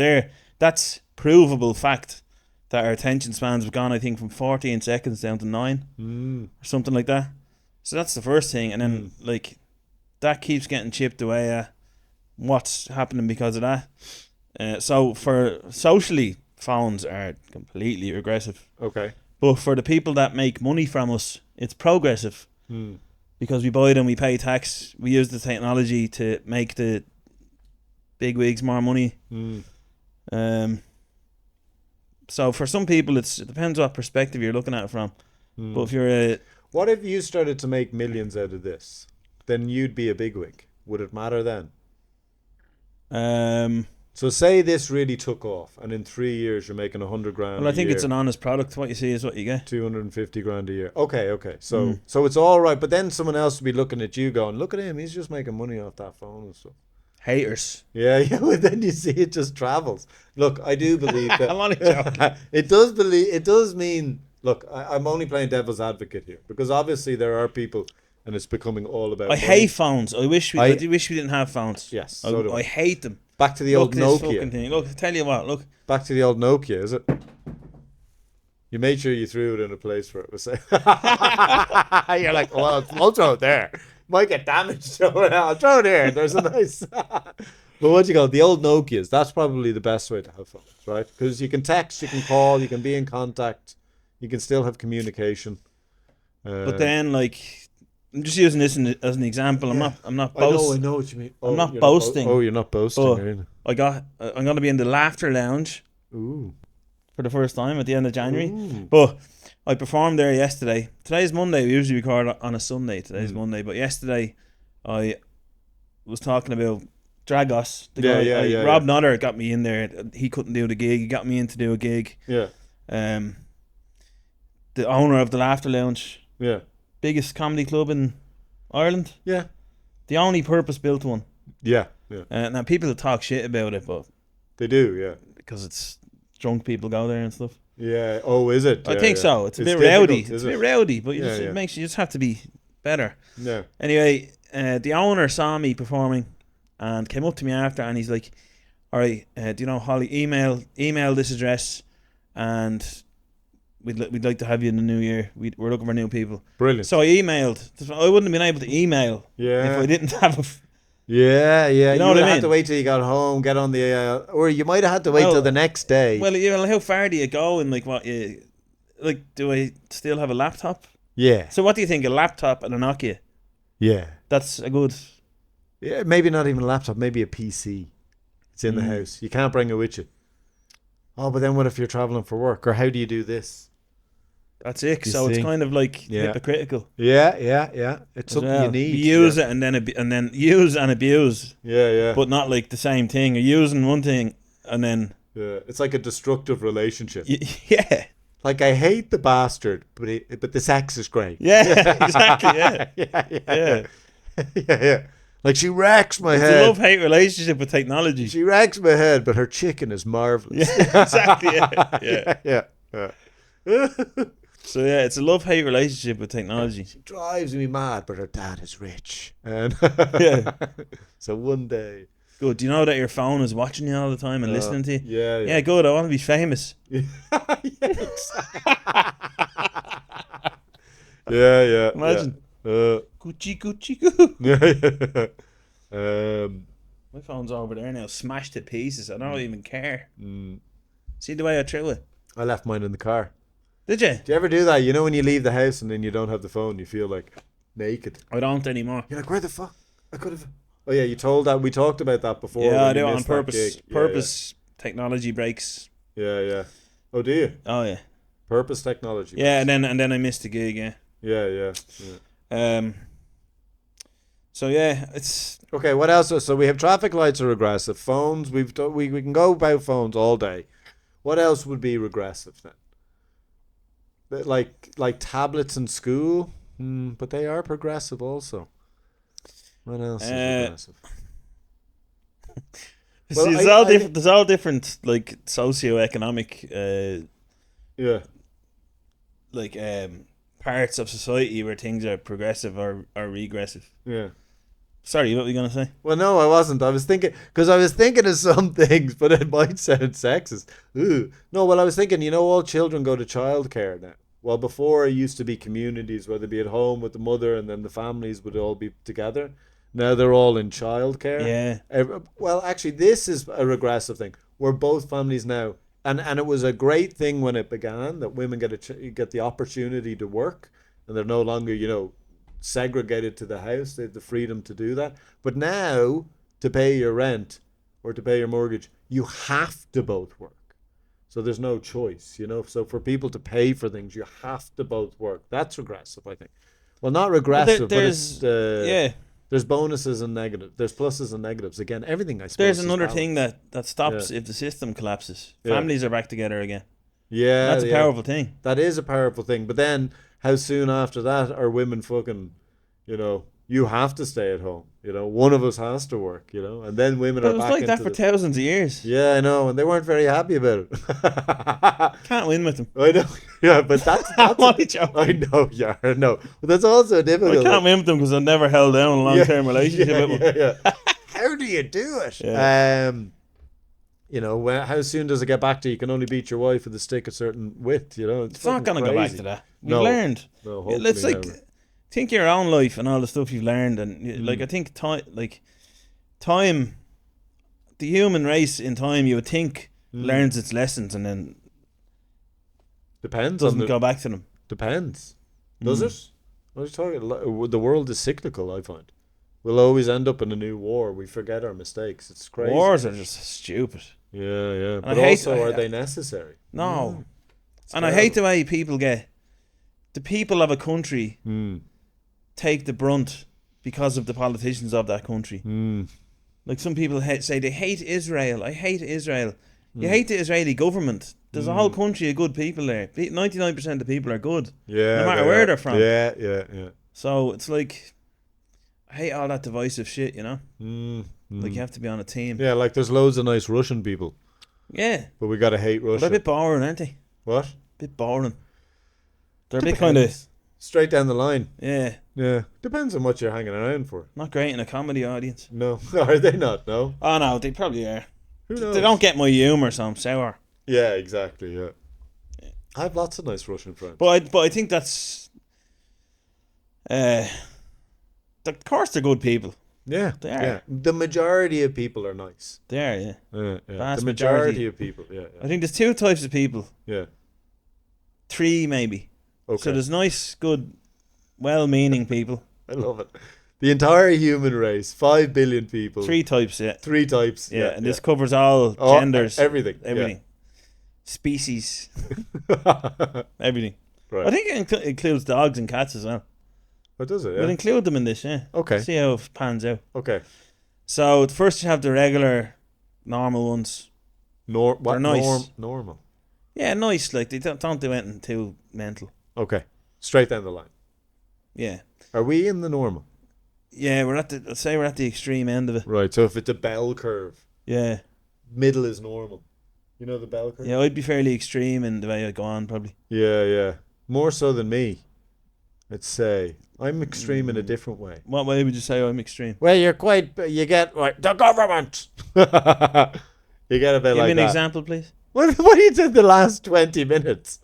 that's provable fact that our attention spans have gone, I think, from 14 seconds down to 9 or something like that. So that's the first thing. And then, like, that keeps getting chipped away at what's happening because of that. So for socially, phones are completely regressive. Okay. But for the people that make money from us, it's progressive. Because we buy them, we pay tax, we use the technology to make the big wigs more money. So for some people, it depends what perspective you're looking at it from. But if you're what if you started to make millions out of this? Then you'd be a bigwig. Would it matter then? So say this really took off, and in 3 years you're making 100 grand. Well, I think it's an honest product. What you see is what you get. 250 grand a year. Okay. So it's all right, but then someone else would be looking at you, going, "Look at him. He's just making money off that phone and stuff." Haters. Yeah. Well, then you see it just travels. Look, I do believe that. I'm only joking. It does mean. Look, I'm only playing devil's advocate here because obviously there are people. And it's becoming all about. I hate phones. I wish we didn't have phones. Yes, so do I hate them. Back to the old Nokia. Thing. Look, I tell you what. Look. Back to the old Nokia, is it? You made sure you threw it in a place where it was safe. You're like, well, I'll throw it there. Might get damaged. So I'll throw it here. There's a nice. But what do you call it? The old Nokias. That's probably the best way to have phones, right? Because you can text, you can call, you can be in contact, you can still have communication. But then, like. I'm just using this as an example. I'm not boasting. I know what you mean. I'm not boasting. You're not boasting. I'm going to be in the Laughter Lounge. Ooh. For the first time at the end of January. Ooh. But I performed there yesterday. Today's Monday. We usually record on a Sunday. Today's Monday. But yesterday, I was talking about Dragos. Rob Nodder got me in there. He couldn't do the gig. He got me in to do a gig. Yeah. The owner of the Laughter Lounge. Yeah. Biggest comedy club in Ireland. Yeah. The only purpose-built one. Yeah. Now, people talk shit about it, but... They do, yeah. Because it's drunk people go there and stuff. Yeah. Oh, is it? I Yeah, think yeah. so. It's a bit difficult, rowdy. is It's a it? bit rowdy, but Yeah, it yeah. makes you just have to be better. Yeah. Anyway, the owner saw me performing and came up to me after, and he's like, "All right, do you know, Holly? Email this address, and we'd like to have you in the new year. We're looking for new people." Brilliant. So I emailed. I wouldn't have been able to email Yeah. if I didn't have a. Yeah, yeah. You know You what would I have had to mean? wait till you got home, get on the, or you might have had to wait Well, till the next day. Well, how far do you go and like what you like? Do I still have a laptop? Yeah, So what do you think? A laptop and a Nokia? yeah, That's a good. yeah. Maybe not even a laptop. Maybe a PC. It's in the house. You can't bring it with you. Oh, but then what if you're traveling for work? Or how do you do this? That's it. You So it's see? kind of like Yeah. hypocritical. Yeah, yeah, yeah. It's as something well. you need. You use yeah. it and then use and abuse, Yeah, yeah. but not like the same thing. You're using one thing and then Yeah. It's like a destructive relationship. yeah, Like I hate the bastard, but the sex is great. yeah, exactly, yeah, yeah, yeah, yeah. yeah, yeah. Like she wrecks my It's a head. love-hate relationship with technology. She wrecks my head, but her chicken is marvelous. Yeah, exactly. Yeah, yeah, yeah. So yeah, it's a love-hate relationship with technology. She drives me mad, but her dad is rich. And Yeah. So one day. Good. Do you know that your phone is watching you all the time and listening to you? Yeah, yeah. Yeah, good. I want to be famous. Yeah, exactly. yeah, yeah. Imagine. Yeah. Gucci, Gucci, goo. Yeah, yeah. My phone's over there now, smashed to pieces. I don't even care. Mm. See the way I threw it? I left mine in the car. Did you? Do you ever do that? You know when you leave the house and then you don't have the phone, you feel like naked. I don't anymore. You're like, where the fuck? I could have. Oh yeah, you told that. We talked about that before. Yeah, when I you do it on missed that purpose. gig. Purpose technology breaks. Yeah, yeah. Oh, do you? Oh yeah. Purpose technology. Yeah, and then I missed the gig. Yeah. Yeah, yeah, yeah. So yeah, it's Okay, what else? So we have traffic lights are regressive. Phones, we can go about phones all day. What else would be regressive then? Like tablets in school, but they are progressive also. What else is regressive? Well, see, there's all different like socioeconomic Yeah. like parts of society where things are progressive or regressive. Yeah. Sorry, what were you gonna say? Well, no, I wasn't. I was thinking of some things, but it might sound sexist. Ooh. No, well, I was thinking, all children go to childcare now. Well, before it used to be communities, whether it be at home with the mother and then the families would all be together. Now they're all in childcare. Yeah. Well, actually, this is a regressive thing. Where both families now, and it was a great thing when it began that women get the opportunity to work, and they're no longer, segregated to the house. They have the freedom to do that. But now, to pay your rent or to pay your mortgage, you have to both work. So there's no choice, So for people to pay for things, you have to both work. That's regressive, I think. Well, not regressive, but it's yeah. There's bonuses and negatives. There's pluses and negatives. Again, everything I suppose. There's is another balanced. thing that stops if the system collapses. Yeah. Families are back together again. Yeah, That's a powerful thing. That is a powerful thing. But then, how soon after that are women fucking, you have to stay at home. One of us has to work. And then women But are it was back like into that for thousands of years. Yeah, I know, and they weren't very happy about it. Can't win with them. I know, yeah, but that's I'm only joking. I know, yeah, I know, but that's also difficult. I can't win with them because I've never held down a long-term relationship with them. Yeah. How do you do it? Yeah. How soon does it get back to you can only beat your wife with a stick a certain width? It's not going to go back to that. We've No. learned. No, Let's hopefully never. think your own life and all the stuff you've learned, and I think time, the human race in time, you would think learns its lessons and then Depends. doesn't go back to them. Depends. Does it? What are you talking? The world is cyclical. I find we'll always end up in a new war. We forget our mistakes. It's crazy. Wars are just stupid. Yeah, yeah. And But I hate- also, are they necessary? No, and terrible. I hate the way people get. The people of a country Mm. take the brunt because of the politicians of that country. Mm. Like some people say they hate Israel. I hate Israel. You hate the Israeli government. There's a whole country of good people there. 99% of the people are good. Yeah. No matter where they're from. Yeah, yeah, yeah. So it's like, I hate all that divisive shit, Mm. Like you have to be on a team. Yeah, like there's loads of nice Russian people, Yeah. but we gotta hate They're a Russia. bit boring, aren't they? What? Bit boring. They're a bit kind of straight down the line. Yeah. Depends on what you're hanging around for. Not great in a comedy audience. No, are they not? No. Oh no, they probably are. Who knows? They don't get my humour, so I'm sour. Yeah, exactly. Yeah. I have lots of nice Russian friends. But I think that's. Of course, they're good people. Yeah, they are. Yeah. The majority of people are nice. They are, yeah. The majority of people, yeah. I think there's two types of people. Yeah. Three, maybe. Okay. So there's nice, good, well-meaning people. I love it. The entire human race, 5 billion people. Three types, yeah. Three types. Yeah, and this covers all genders. Everything. Species. Everything. Right. I think it includes dogs and cats as well. What does it? Yeah. We'll include them in this, yeah. Okay. See how it pans out. Okay. So first you have the regular, normal ones. They're nice. Normal. Yeah, nice. Like they don't do anything too mental. Okay. Straight down the line. Yeah. Are we in the normal? Yeah, I'd say we're at the extreme end of it. Right. So if it's a bell curve. Yeah. Middle is normal. You know the bell curve? Yeah, I'd be fairly extreme in the way I go on, probably. Yeah. More so than me. I'd say I'm extreme in a different way. What way would you say I'm extreme? Well, you get like the government. You get a bit like that. Give me an example, please. What you did the last 20 minutes?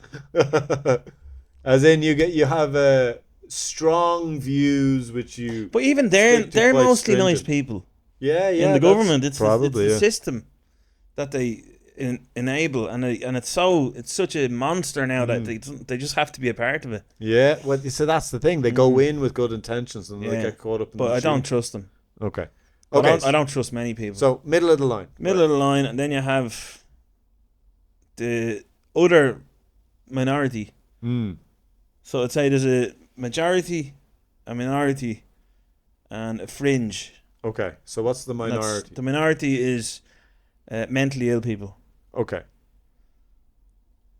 As in, you have strong views which you. But even they're mostly stringent. Nice people. Yeah. In the government, it's probably the system that they enable, and it's such a monster now that they just have to be a part of it. Yeah, well, so that's the thing. They go in with good intentions and they get caught up in but I don't trust them. Okay. I don't trust many people. So middle of the line. Middle of the line, and then you have the other minority. So I'd say there's a majority, a minority, and a fringe. Okay, so what's the minority? The minority is mentally ill people. Okay.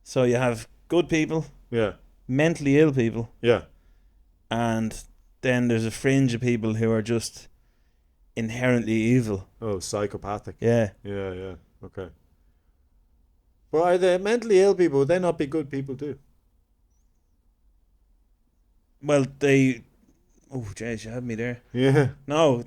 So you have good people. Yeah. Mentally ill people. Yeah. And then there's a fringe of people who are just inherently evil. Oh, psychopathic. Yeah. Yeah. Okay. But are the mentally ill people, would they not be good people too? Well, they... Oh, jeez, you had me there. Yeah. No.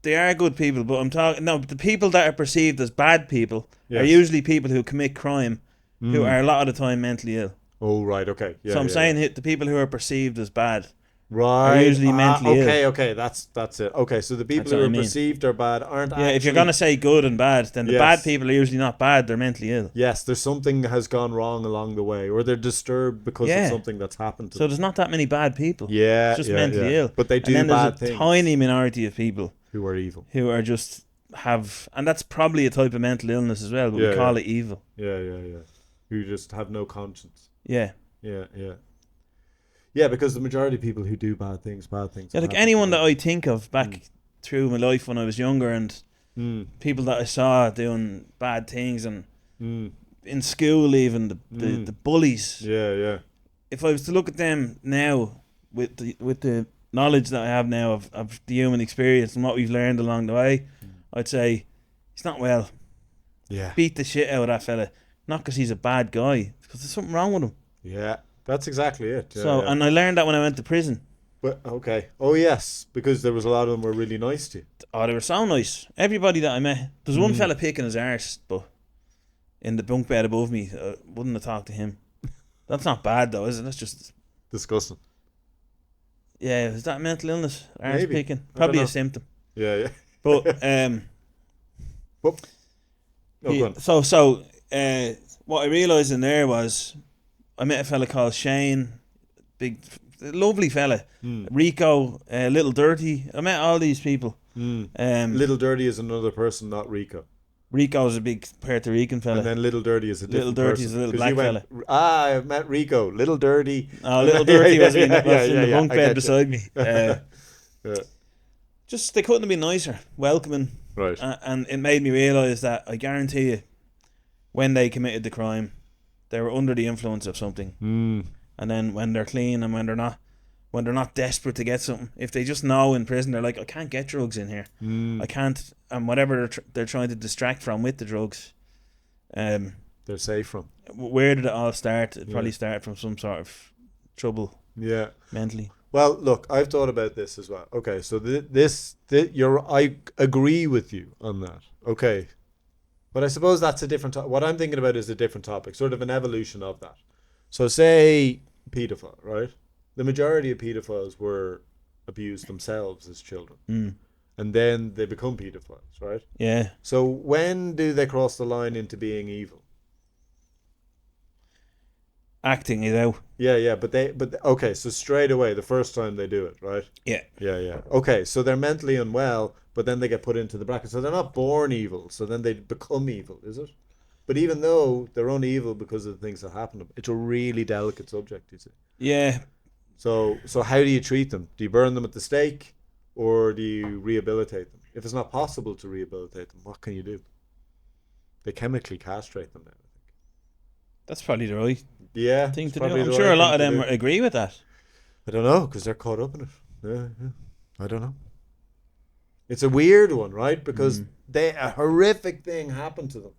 They are good people, but I'm talking... No, the people that are perceived as bad people are usually people who commit crime, who are a lot of the time mentally ill. Oh, right, okay. Yeah, so I'm saying the people who are perceived as bad are usually mentally ill. Okay, that's it. Okay, so the people who are perceived are bad aren't actually... Yeah, if you're going to say good and bad, then the bad people are usually not bad, they're mentally ill. Yes, there's something has gone wrong along the way, or they're disturbed because of something that's happened to them. So there's not that many bad people. Yeah, it's just mentally ill. But they do and then bad there's things. A tiny minority of people who are evil. Who are just have... And that's probably a type of mental illness as well, but we call it evil. Yeah. Who just have no conscience. Yeah. Yeah, because the majority of people who do bad things. Yeah, like anyone that I think of back through my life when I was younger, and people that I saw doing bad things, and in school even the bullies. Yeah. If I was to look at them now with the knowledge that I have now of the human experience and what we've learned along the way, I'd say he's not well. Yeah. Beat the shit out of that fella, not because he's a bad guy, because there's something wrong with him. Yeah. That's exactly it. Yeah, and I learned that when I went to prison. But okay. Oh yes, because there was a lot of them were really nice to you. Oh, they were so nice. Everybody that I met. There's one fella picking his arse, but in the bunk bed above me, wouldn't have talked to him. That's not bad though, is it? That's just disgusting. Yeah, is that mental illness? Arse Maybe. picking, probably a symptom. Yeah. But what I realised in there was, I met a fella called Shane, lovely fella. Rico, Little Dirty. I met all these people. Little Dirty is another person, not Rico. Rico is a big Puerto Rican fella. And then Little Dirty is a different person. Little Dirty is a little black fella. I met Rico. Little Dirty. Oh, Little Dirty was in the bunk bed beside me. Just, they couldn't have been nicer. Welcoming. Right. And it made me realise that, I guarantee you, when they committed the crime, they were under the influence of something. And then when they're clean and when they're not desperate to get something, if they just know in prison, they're like, I can't get drugs in here. I can't, and whatever they're trying to distract from with the drugs, they're safe from. Where did it all start? It probably started from some sort of trouble. Yeah. Mentally. Well, look, I've thought about this as well. Okay, so I agree with you on that. Okay, but I suppose that's a different. What I'm thinking about is a different topic, sort of an evolution of that. So, say paedophile, right? The majority of pedophiles were abused themselves as children, and then they become pedophiles, right? Yeah. So, when do they cross the line into being evil? Acting it out. Yeah, but okay, so straight away, the first time they do it, right? Yeah. Yeah. Okay, so they're mentally unwell, but then they get put into the bracket. So they're not born evil, so then they become evil, is it? But even though they're only evil because of the things that happen to them, it's a really delicate subject, you see. Yeah. So how do you treat them? Do you burn them at the stake, or do you rehabilitate them? If it's not possible to rehabilitate them, what can you do? They chemically castrate them now. That's probably the right thing to do. I'm sure a lot of them agree with that. I don't know, because they're caught up in it. Yeah. I don't know. It's a weird one, right? Because a horrific thing happened to them,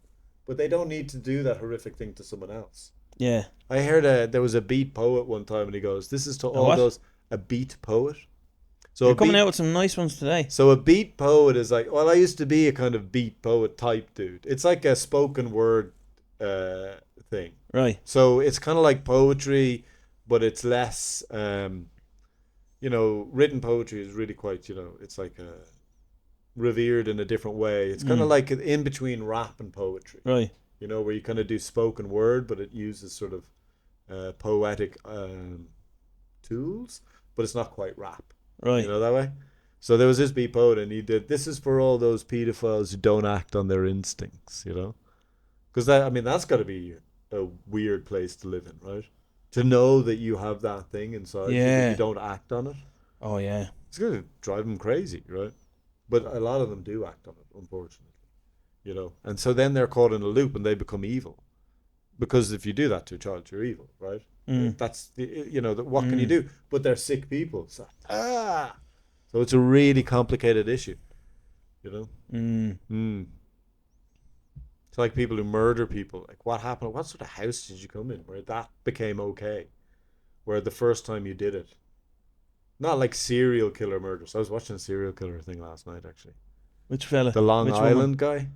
but they don't need to do that horrific thing to someone else. Yeah. I heard there was a beat poet one time, and he goes, "This is to all those a beat poet." So you're coming out with some nice ones today. So a beat poet is like, well, I used to be a kind of beat poet type dude. It's like a spoken word thing. Right. So it's kind of like poetry, but it's less, written poetry is really quite, it's like revered in a different way. It's kind of like in between rap and poetry. Right. Where you kind of do spoken word, but it uses sort of poetic tools, but it's not quite rap. Right. That way? So there was this beat poet, and he did, "This is for all those pedophiles who don't act on their instincts," Because that's got to be a weird place to live in, right? To know that you have that thing inside you, but you don't act on it. Oh, yeah. It's going to drive them crazy, right? But a lot of them do act on it, unfortunately. And so then they're caught in a loop and they become evil. Because if you do that to a child, you're evil, right? That's, what can you do? But they're sick people. So it's a really complicated issue, It's like people who murder people. Like, what happened? What sort of house did you come in where that became okay? Where the first time you did it. Not like serial killer murders. I was watching a serial killer thing last night, actually. Which fella? The Long Island guy.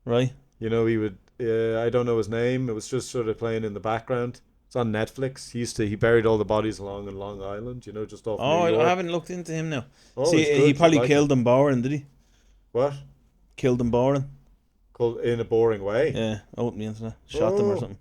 Right. He would, I don't know his name. It was just sort of playing in the background. It's on Netflix. He buried all the bodies along in Long Island, just off New York. I haven't looked into him now. Oh, see, he probably killed them boring, did he? What? Killed them boring. In a boring way. Yeah, out the internet. Shot them or something.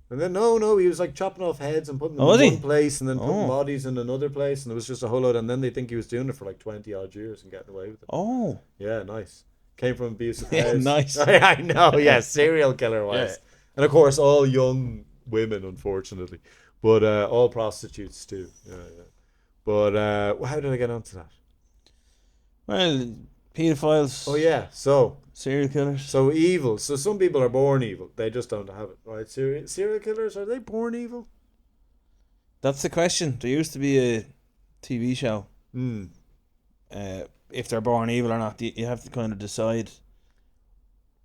And then no, he was like chopping off heads and putting them in one place and then putting bodies in another place, and it was just a whole lot. And then they think he was doing it for like 20 odd years and getting away with it. Oh. Yeah, nice. Came from abusive house. Yeah, nice. I know. Yeah, serial killer wise. Yeah. And of course, all young women, unfortunately, but all prostitutes too. Yeah. But how did I get onto that? Well, pedophiles. Oh yeah, so serial killers. So evil. So some people are born evil. They just don't have it, right? Serial killers, are they born evil? That's the question. There used to be a TV show. If they're born evil or not, you have to kind of decide.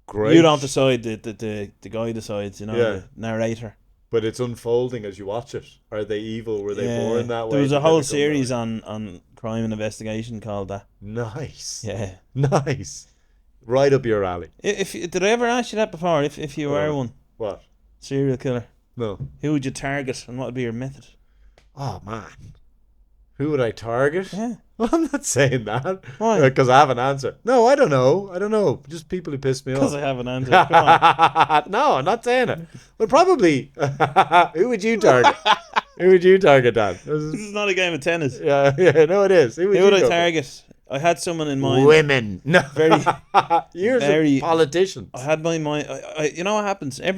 Great. You don't decide. The guy decides. The narrator. But it's unfolding as you watch it. Are they evil? Were they born that way? There was a whole series on crime and investigation called that. Nice. Yeah. Nice. Right up your alley. Did I ever ask you that before? If you were one. What? Serial killer. No. Who would you target and what would be your method? Oh man. Who would I target? Yeah. Well, I'm not saying that. Why? Because I have an answer. No, I don't know. Just people who piss me off. Because I have an answer. Come on. No, I'm not saying it. But probably. Who would you target? Who would you target, Dan? This is not a game of tennis. Yeah, no, it is. Who would I target? I had someone in mind. Women. No. You're a politician. I had my mind. You know what happens? I'd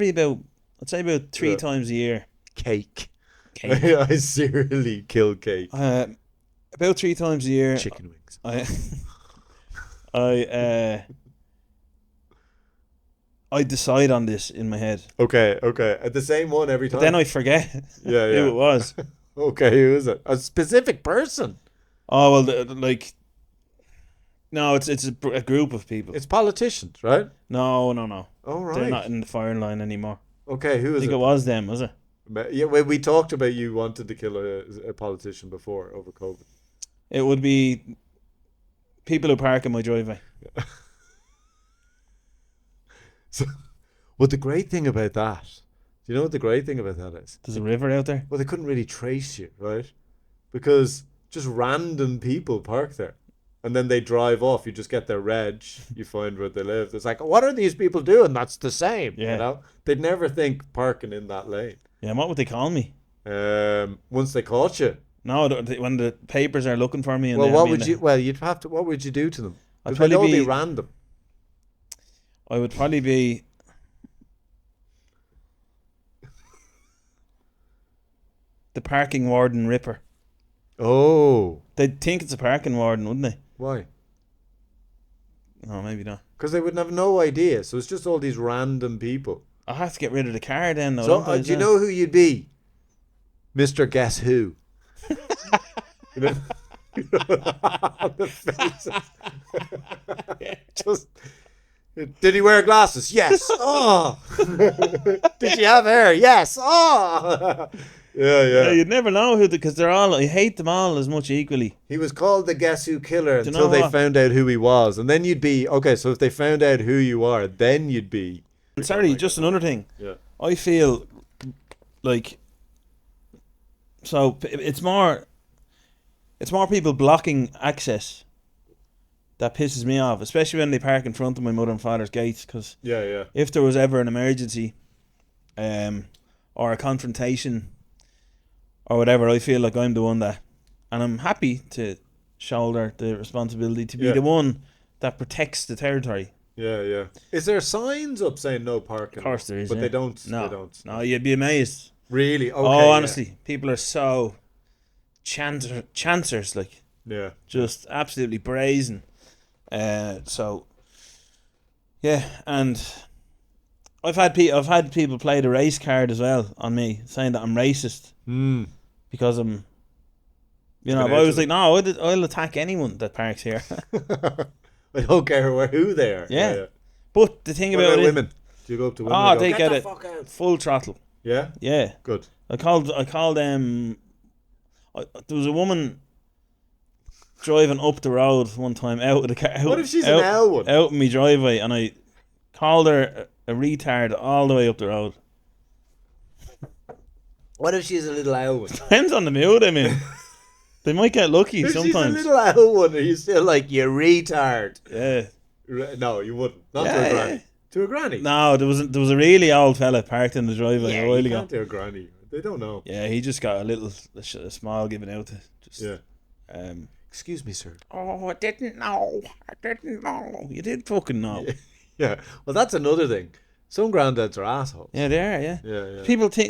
say about 3 times a year. Cake. I serially kill cake. About 3 times a year. Chicken wings. I decide on this in my head. Okay. At the same one every time. But then I forget who it was. Okay, who is it? A specific person? Oh, well, no, it's a group of people. It's politicians, right? No. Oh, right. They're not in the firing line anymore. Okay, who I is think it? it was them, was it? Yeah, when we talked about you wanted to kill a politician before over COVID. It would be people who park in my driveway. So, well, the great thing about that, do you know what the great thing about that is? There's a river out there. Well, they couldn't really trace you, right? Because just random people park there. And then they drive off. You just get their reg. You find where they live. It's like, what are these people doing? That's the same. Yeah. You know? They'd never think parking in that lane. Yeah, and what would they call me? Once they caught you. No, when the papers are looking for me. And Well, they what have me would in you? Well, you'd have to. What would you do to them? I'd Because they'd all probably be be. random. I would probably be. The parking warden ripper. Oh, They'd think it's a parking warden, wouldn't they? why? No, maybe not. Because they would have no idea. So it's just all these random people. I'll have to get rid of the car then, though. So don't I, do you as know who you'd be? Mr. Guess Who. You know? The faces. Just. Did he wear glasses? Yes. Oh. Did she have hair? Yes. Oh. Yeah, Yeah. you'd never know who, because they're all. I hate them all as much equally. He was called the Guess Who killer you until know they what? found out who he was, and then you'd be okay. So if they found out who you are, then you'd be. Sorry, just another thing. Yeah. I feel like it's more people blocking access that pisses me off, especially when they park in front of my mother and father's gates. Because Yeah. if there was ever an emergency, or a confrontation, or whatever, I feel like I'm the one that, and I'm happy to shoulder the responsibility to be Yeah. the one that protects the territory. Yeah. Is there signs up saying no parking? Of course there is, but yeah. they don't. No, They don't. no, you'd be amazed. Really? Okay. Oh, yeah. honestly, people are so chancers, like Yeah. just absolutely brazen. So yeah, and I've had people play the race card as well on me, saying that I'm racist because I'm. You know, Been but out I was of like, no, I'll attack anyone that parks here. I don't care who they are. Yeah. But the thing What about about it, women? Do you go up to women? oh, and go, they get the it fuck out"? full throttle. Yeah. Yeah, Good. I called there was a woman driving up the road one time out of the car. What if she's an L one? Out in my driveway, and I called her a retard all the way up the road. What if she's a little L one? Depends on the mood I'm in. They might get lucky If sometimes. she's a little L one, are you still like, you retard? Yeah. No, you wouldn't. Not to Yeah, a granny. yeah. To a granny? No, there was a really old fella parked in the driveway a Yeah, while you ago. can't do a granny. They don't know. Yeah, he just got a smile given out to just. Yeah. Um. Excuse me, sir. Oh, I didn't know. You did fucking know. Yeah. Well, that's another thing. Some granddads are assholes. Yeah, they are. Yeah. Yeah.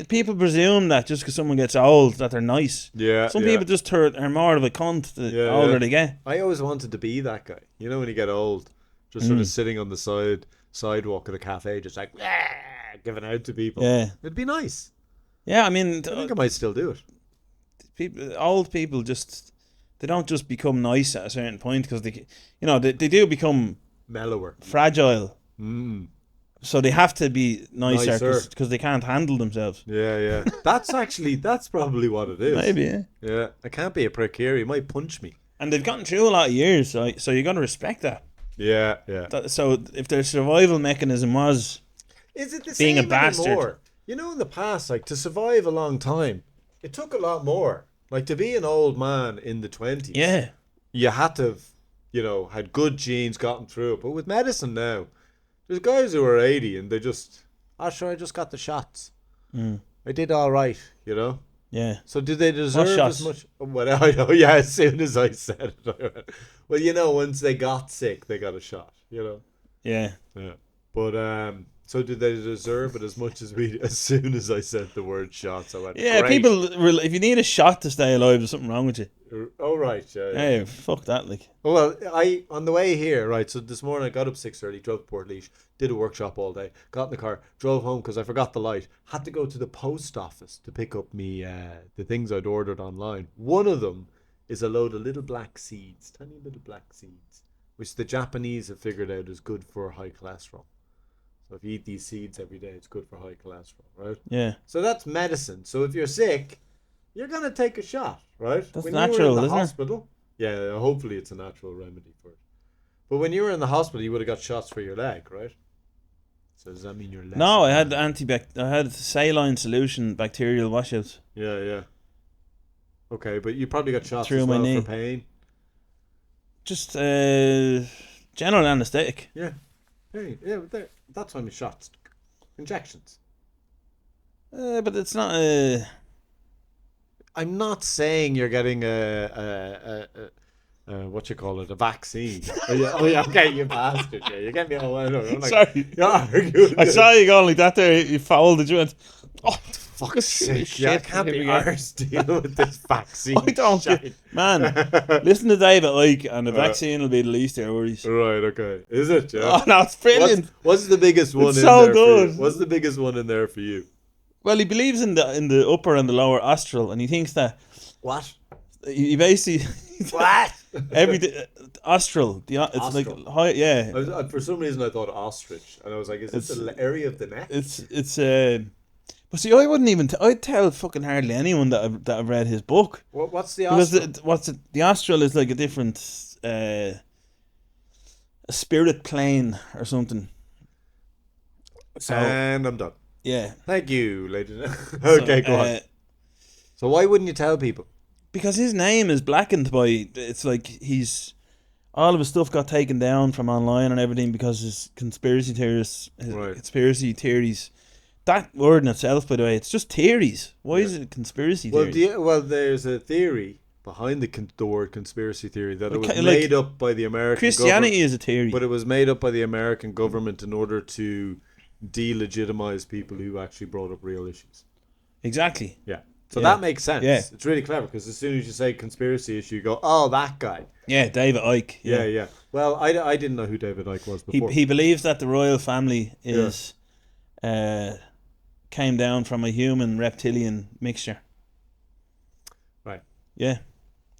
People presume that just because someone gets old that they're nice. Yeah. Some people just are more of a cunt the Yeah, older yeah. they get. I always wanted to be that guy. You know, when you get old, just sort of sitting on the sidewalk at a cafe, just like giving out to people. Yeah. It'd be nice. Yeah, I mean, I think I might still do it. old people they don't just become nice at a certain point because they do become Mellower. fragile. Mm. So they have to be nicer Nicer. because they can't handle themselves. Yeah. That's probably what it is. Maybe, yeah. Yeah. I can't be a prick here. He might punch me. And they've gotten through a lot of years, so you got to respect that. Yeah. So if their survival mechanism was Is it the being same a bastard. anymore? You know, in the past, like, to survive a long time, it took a lot more. Like, to be an old man in the 20s, yeah, you had to have, had good genes, gotten through it. But with medicine now, there's guys who are 80 and they just, sure, I just got the shots. I did all right, yeah. So do they deserve shots? as much? Well, I know, yeah, as soon as I said it. Well, once they got sick, they got a shot, Yeah. Yeah. But, so do they deserve it as much as as soon as I said the word shots, I went, Yeah, great. if you need a shot to stay alive, there's something wrong with you. Oh, right, yeah. Hey, fuck that, like. Well, on the way here, right, so this morning I got up 6:30, drove to Portlaoise, did a workshop all day, got in the car, drove home because I forgot the light, had to go to the post office to pick up me the things I'd ordered online. One of them is a load of little black seeds, tiny little black seeds, which the Japanese have figured out is good for high cholesterol. So if you eat these seeds every day, it's good for high cholesterol, right? Yeah. So that's medicine. So if you're sick, you're going to take a shot, right? That's when natural, you were in the isn't it? hospital, yeah, hopefully it's a natural remedy for it. But when you were in the hospital, you would have got shots for your leg, right? So does that mean you're less? No, I had I had saline solution bacterial washouts. Yeah. Okay, but you probably got shots Through as my well knee. for pain. Just general anesthetic. Yeah. Hey, yeah, that's why my shots. Injections. But it's not I'm not saying you're getting a what you call it, a vaccine. Oh yeah, okay, you bastard. Yeah, you get me all out. I'm like, Sorry. you're arguing. I saw you going like that there. You folded. You went, oh, Fuck's sake. shit. Yeah, I can't Here be we go. arsed dealing with this vaccine. I don't shite. get, man. Listen to David Icke, and the vaccine will be the least of your worries. Right, okay. Is it? Yeah. Oh no, it's brilliant. What's the biggest one It's in so there good. for you? What's the biggest one in there for you? Well, he believes in the upper and the lower astral, and he thinks that What? he basically What? astral. It's Astral. like high, yeah. For some reason I thought ostrich, and I was like, is this the area of the neck? It's but see, I wouldn't even I'd tell fucking hardly anyone that I've read his book. What's the Because astral? the astral is like a different a spirit plane or something. So And I'm done. yeah. Thank you, ladies. Okay, go on. So why wouldn't you tell people? Because his name is blackened by, it's like he's, all of his stuff got taken down from online and everything because his conspiracy theorists, Right. conspiracy theories. That word in itself, by the way, it's just theories. Why is it conspiracy theories? Well, there's a theory behind the word conspiracy theory that it was Okay, made up by the American Christianity government, is a theory. but it was made up by the American government in order to delegitimize people who actually brought up real issues. Exactly. Yeah. So Yeah. that makes sense. Yeah. It's really clever because as soon as you say conspiracy issue, you go, oh, that guy. Yeah, David Icke. Yeah. Well, I didn't know who David Icke was before. He believes that the royal family is came down from a human reptilian mixture. Right. Yeah.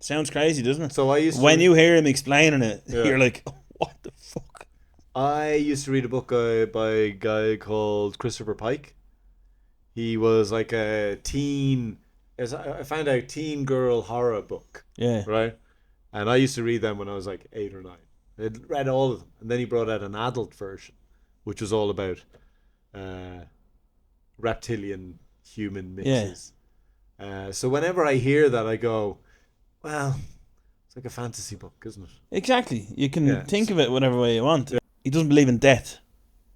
Sounds crazy, doesn't it? So I used to When you hear him explaining it, Yeah. you're like, oh, what the fuck? I used to read a book by a guy called Christopher Pike. He was like a teen, I found out, teen girl horror book, Yeah. right? And I used to read them when I was like 8 or 9. I'd read all of them. And then he brought out an adult version, which was all about reptilian human mixes. So whenever I hear that, I go, well, it's like a fantasy book, isn't it? Exactly. You can Yeah. think of it whatever way you want. He doesn't believe in death,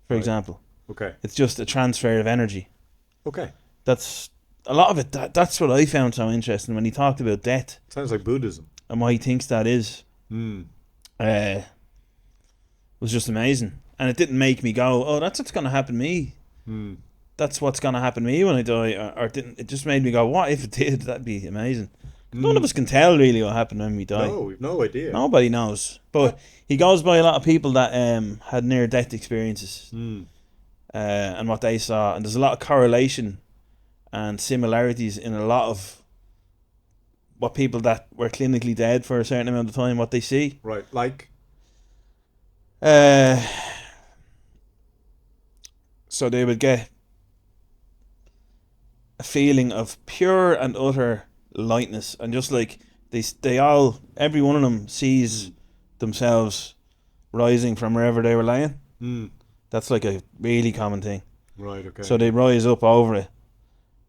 for Right. example. Okay. It's just a transfer of energy. Okay. That's a lot of it. That's what I found so interesting when he talked about death Sounds like Buddhism. and what he thinks that is. Mm. Was just amazing, and it didn't make me go, "Oh, that's what's going to happen to me." Mm. That's what's going to happen to me when I die, or it didn't. It just made me go, "What if it did? That'd be amazing." None of us can tell really what happened when we die. No, we've no idea. Nobody knows. But he goes by a lot of people that had near death experiences Mm. and what they saw, and there's a lot of correlation and similarities in a lot of what people that were clinically dead for a certain amount of time, what they see. Right, like. So they would get a feeling of pure and utter lightness, and just like they all, every one of them sees themselves rising from wherever they were laying. Mm. That's like a really common thing. Right, okay. So they rise up over it,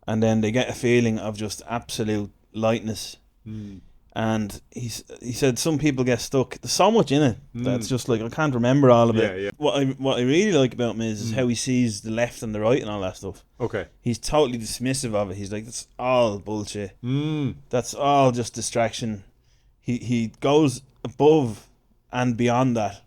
and then they get a feeling of just absolute lightness. Mm. And he said some people get stuck. There's so much in it that's just like, I can't remember all of it. Yeah. What I really like about him is how he sees the left and the right and all that stuff. Okay. He's totally dismissive of it. He's like, that's all bullshit. Mm. That's all just distraction. He goes above and beyond that.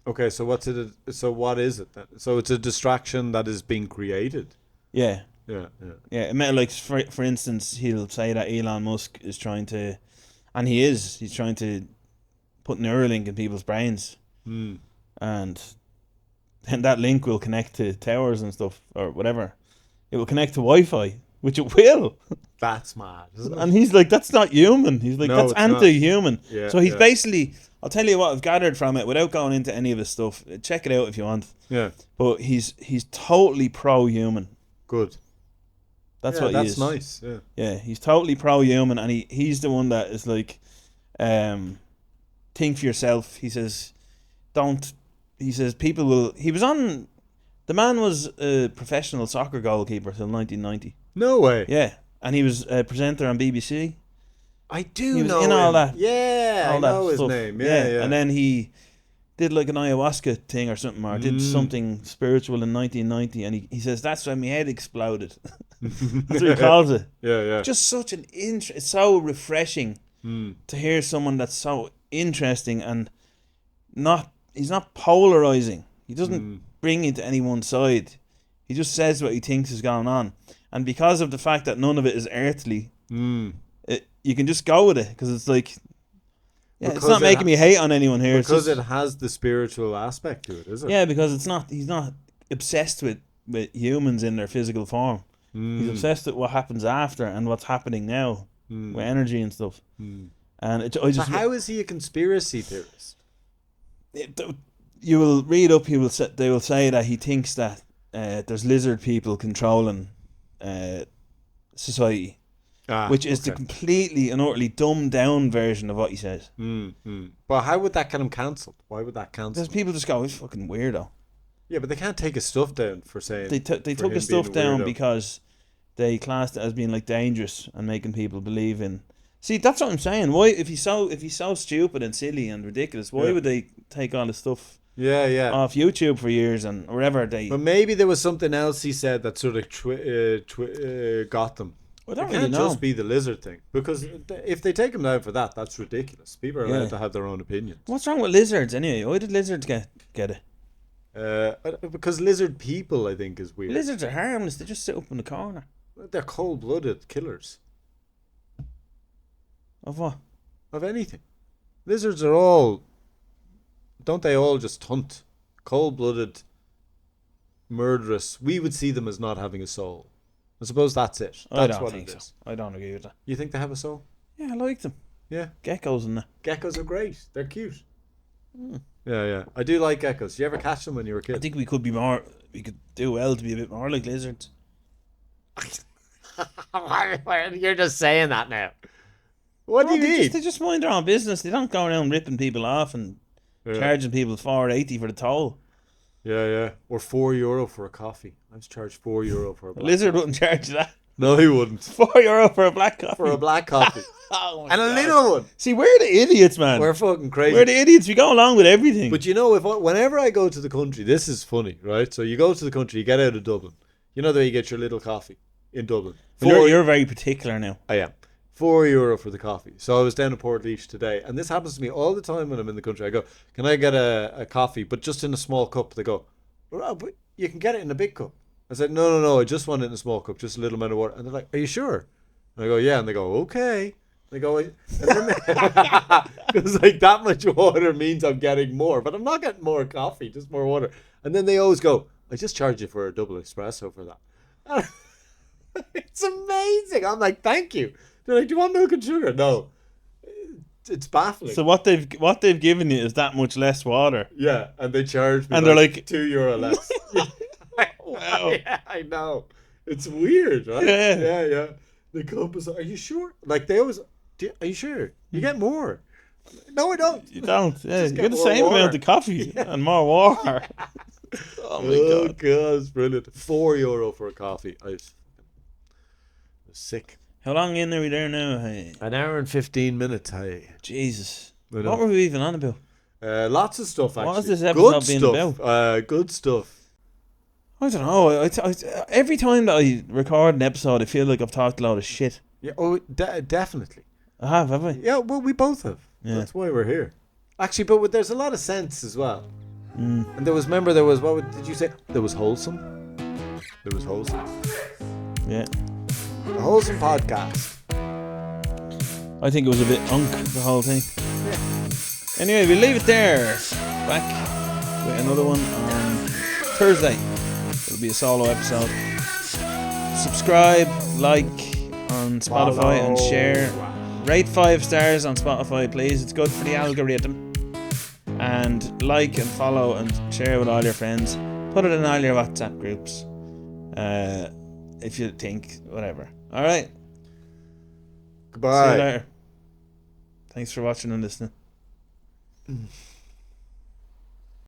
Okay, so what is it then? So it's a distraction that is being created. Yeah. Yeah. Yeah, like for instance, he'll say that Elon Musk is trying to, and he's trying to put Neuralink in people's brains, and then that link will connect to towers and stuff or whatever. It will connect to Wi-Fi, which it will. That's mad, isn't it? And he's like, that's not human. He's like, No, that's it's not. anti-human. Yeah, So he's yeah. basically I'll tell you what I've gathered from it without going into any of his stuff. Check it out if you want. Yeah. But he's totally pro-human. Good. That's what he is. That's nice. Yeah. Yeah, he's totally pro-human, and he's the one that is like, think for yourself. He says, don't. He says people will. He was on. The man was a professional soccer goalkeeper till 1990. No way. Yeah, and he was a presenter on BBC. I do He was know in all him. that. Yeah, All I know that his stuff. name. Yeah. And then he did like an ayahuasca thing or something, or did something spiritual in 1990, and he says that's when my head exploded. That's what he calls it. Yeah. Just such an it's so refreshing to hear someone that's so interesting and he's not polarizing. He doesn't bring it to any one side. He just says what he thinks is going on, and because of the fact that none of it is earthly, you can just go with it because it's like, yeah, it's not making me hate on anyone here. Because it has the spiritual aspect to it, is it? Yeah, because it's not. He's not obsessed with humans in their physical form. He's obsessed with what happens after and what's happening now with energy and stuff. And so how is he a conspiracy theorist? You will read up. They will say that he thinks that there's lizard people controlling society. Which is the completely and utterly dumbed down version of what he says. But how would that get him cancelled? Why would that cancel? Because people just go, he's fucking weirdo. Yeah, but they can't take his stuff down for saying... They took his stuff down because they classed it as being like dangerous and making people believe in... See, that's what I'm saying. Why, if he's so stupid and silly and ridiculous, why would they take all his stuff off YouTube for years and wherever they... But maybe there was something else he said that sort of got them. I don't it really can't know. just be the lizard thing, because if they take him down for that, that's ridiculous. People are allowed to have their own opinions. What's wrong with lizards anyway? Why did lizards get it? Because lizard people, I think, is weird. Lizards are harmless. They just sit up in the corner. They're cold-blooded killers. Of what? Of anything. Lizards are all... Don't they all just hunt? Cold-blooded, murderous. We would see them as not having a soul. I suppose that's it. That's I don't what think it so. is. I don't agree with that. You think they have a soul? Yeah, I like them. Yeah. Geckos and that. Geckos are great. They're cute. Yeah. I do like geckos. Did you ever catch them when you were a kid? I think we could do well to be a bit more like lizards. You're just saying that now. What do you mean? They just mind their own business. They don't go around ripping people off and charging people $4.80 for the toll. Yeah. Or €4 for a coffee. I was charged €4 for a black lizard coffee. wouldn't charge that. No, he wouldn't. €4 for a black coffee. For a black coffee. Oh and God. A little one. See, we're the idiots, man. We're fucking crazy. We're the idiots. We go along with everything. But you know, whenever I go to the country, this is funny, right? So you go to the country, you get out of Dublin. You know the way you get your little coffee in Dublin. You're very particular now. I am. €4 for the coffee. So I was down in Portlaoise today, and this happens to me all the time when I'm in the country. I go, can I get a coffee, but just in a small cup? They go, well, but you can get it in a big cup. I said, no, I just want it in a small cup, just a little amount of water. And they're like, are you sure? And I go, yeah. And they go, okay. They go, because like that much water means I'm getting more, but I'm not getting more coffee, just more water. And then they always go, I just charge you for a double espresso for that. It's amazing. I'm like, thank you. They're like, do you want milk and sugar? No. It's baffling. So what they've given you is that much less water. Yeah, and they charge me and they're like €2 less. Wow. Yeah, I know. It's weird, right? Yeah. The cup is, are you sure? Like they always, are you sure? You get more. No, I don't. You don't. Yeah, you get the same amount of coffee and more water. Oh my God, it's brilliant. €4 for a coffee. I was sick. How long in are we there now? Hey? An hour and 15 minutes. Hey, Jesus. What were we even on about? Lots of stuff. Actually, what was this episode being about? Good stuff. I don't know. Every time that I record an episode, I feel like I've talked a lot of shit. Yeah. Oh, definitely. I have I? Yeah. Well, we both have. Yeah. That's why we're here. Actually, but there's a lot of sense as well. And there was what did you say? There was wholesome. Yeah. A wholesome podcast. I think it was a bit the whole thing. Yeah. Anyway, we'll leave it there. Back with another one on Thursday. It'll be a solo episode. Subscribe, like on Spotify, and share. Rate 5 stars on Spotify, please. It's good for the algorithm. and like and follow and share with all your friends. Put it in all your WhatsApp groups. If you think, whatever. All right. Goodbye. See you later. Thanks for watching and listening.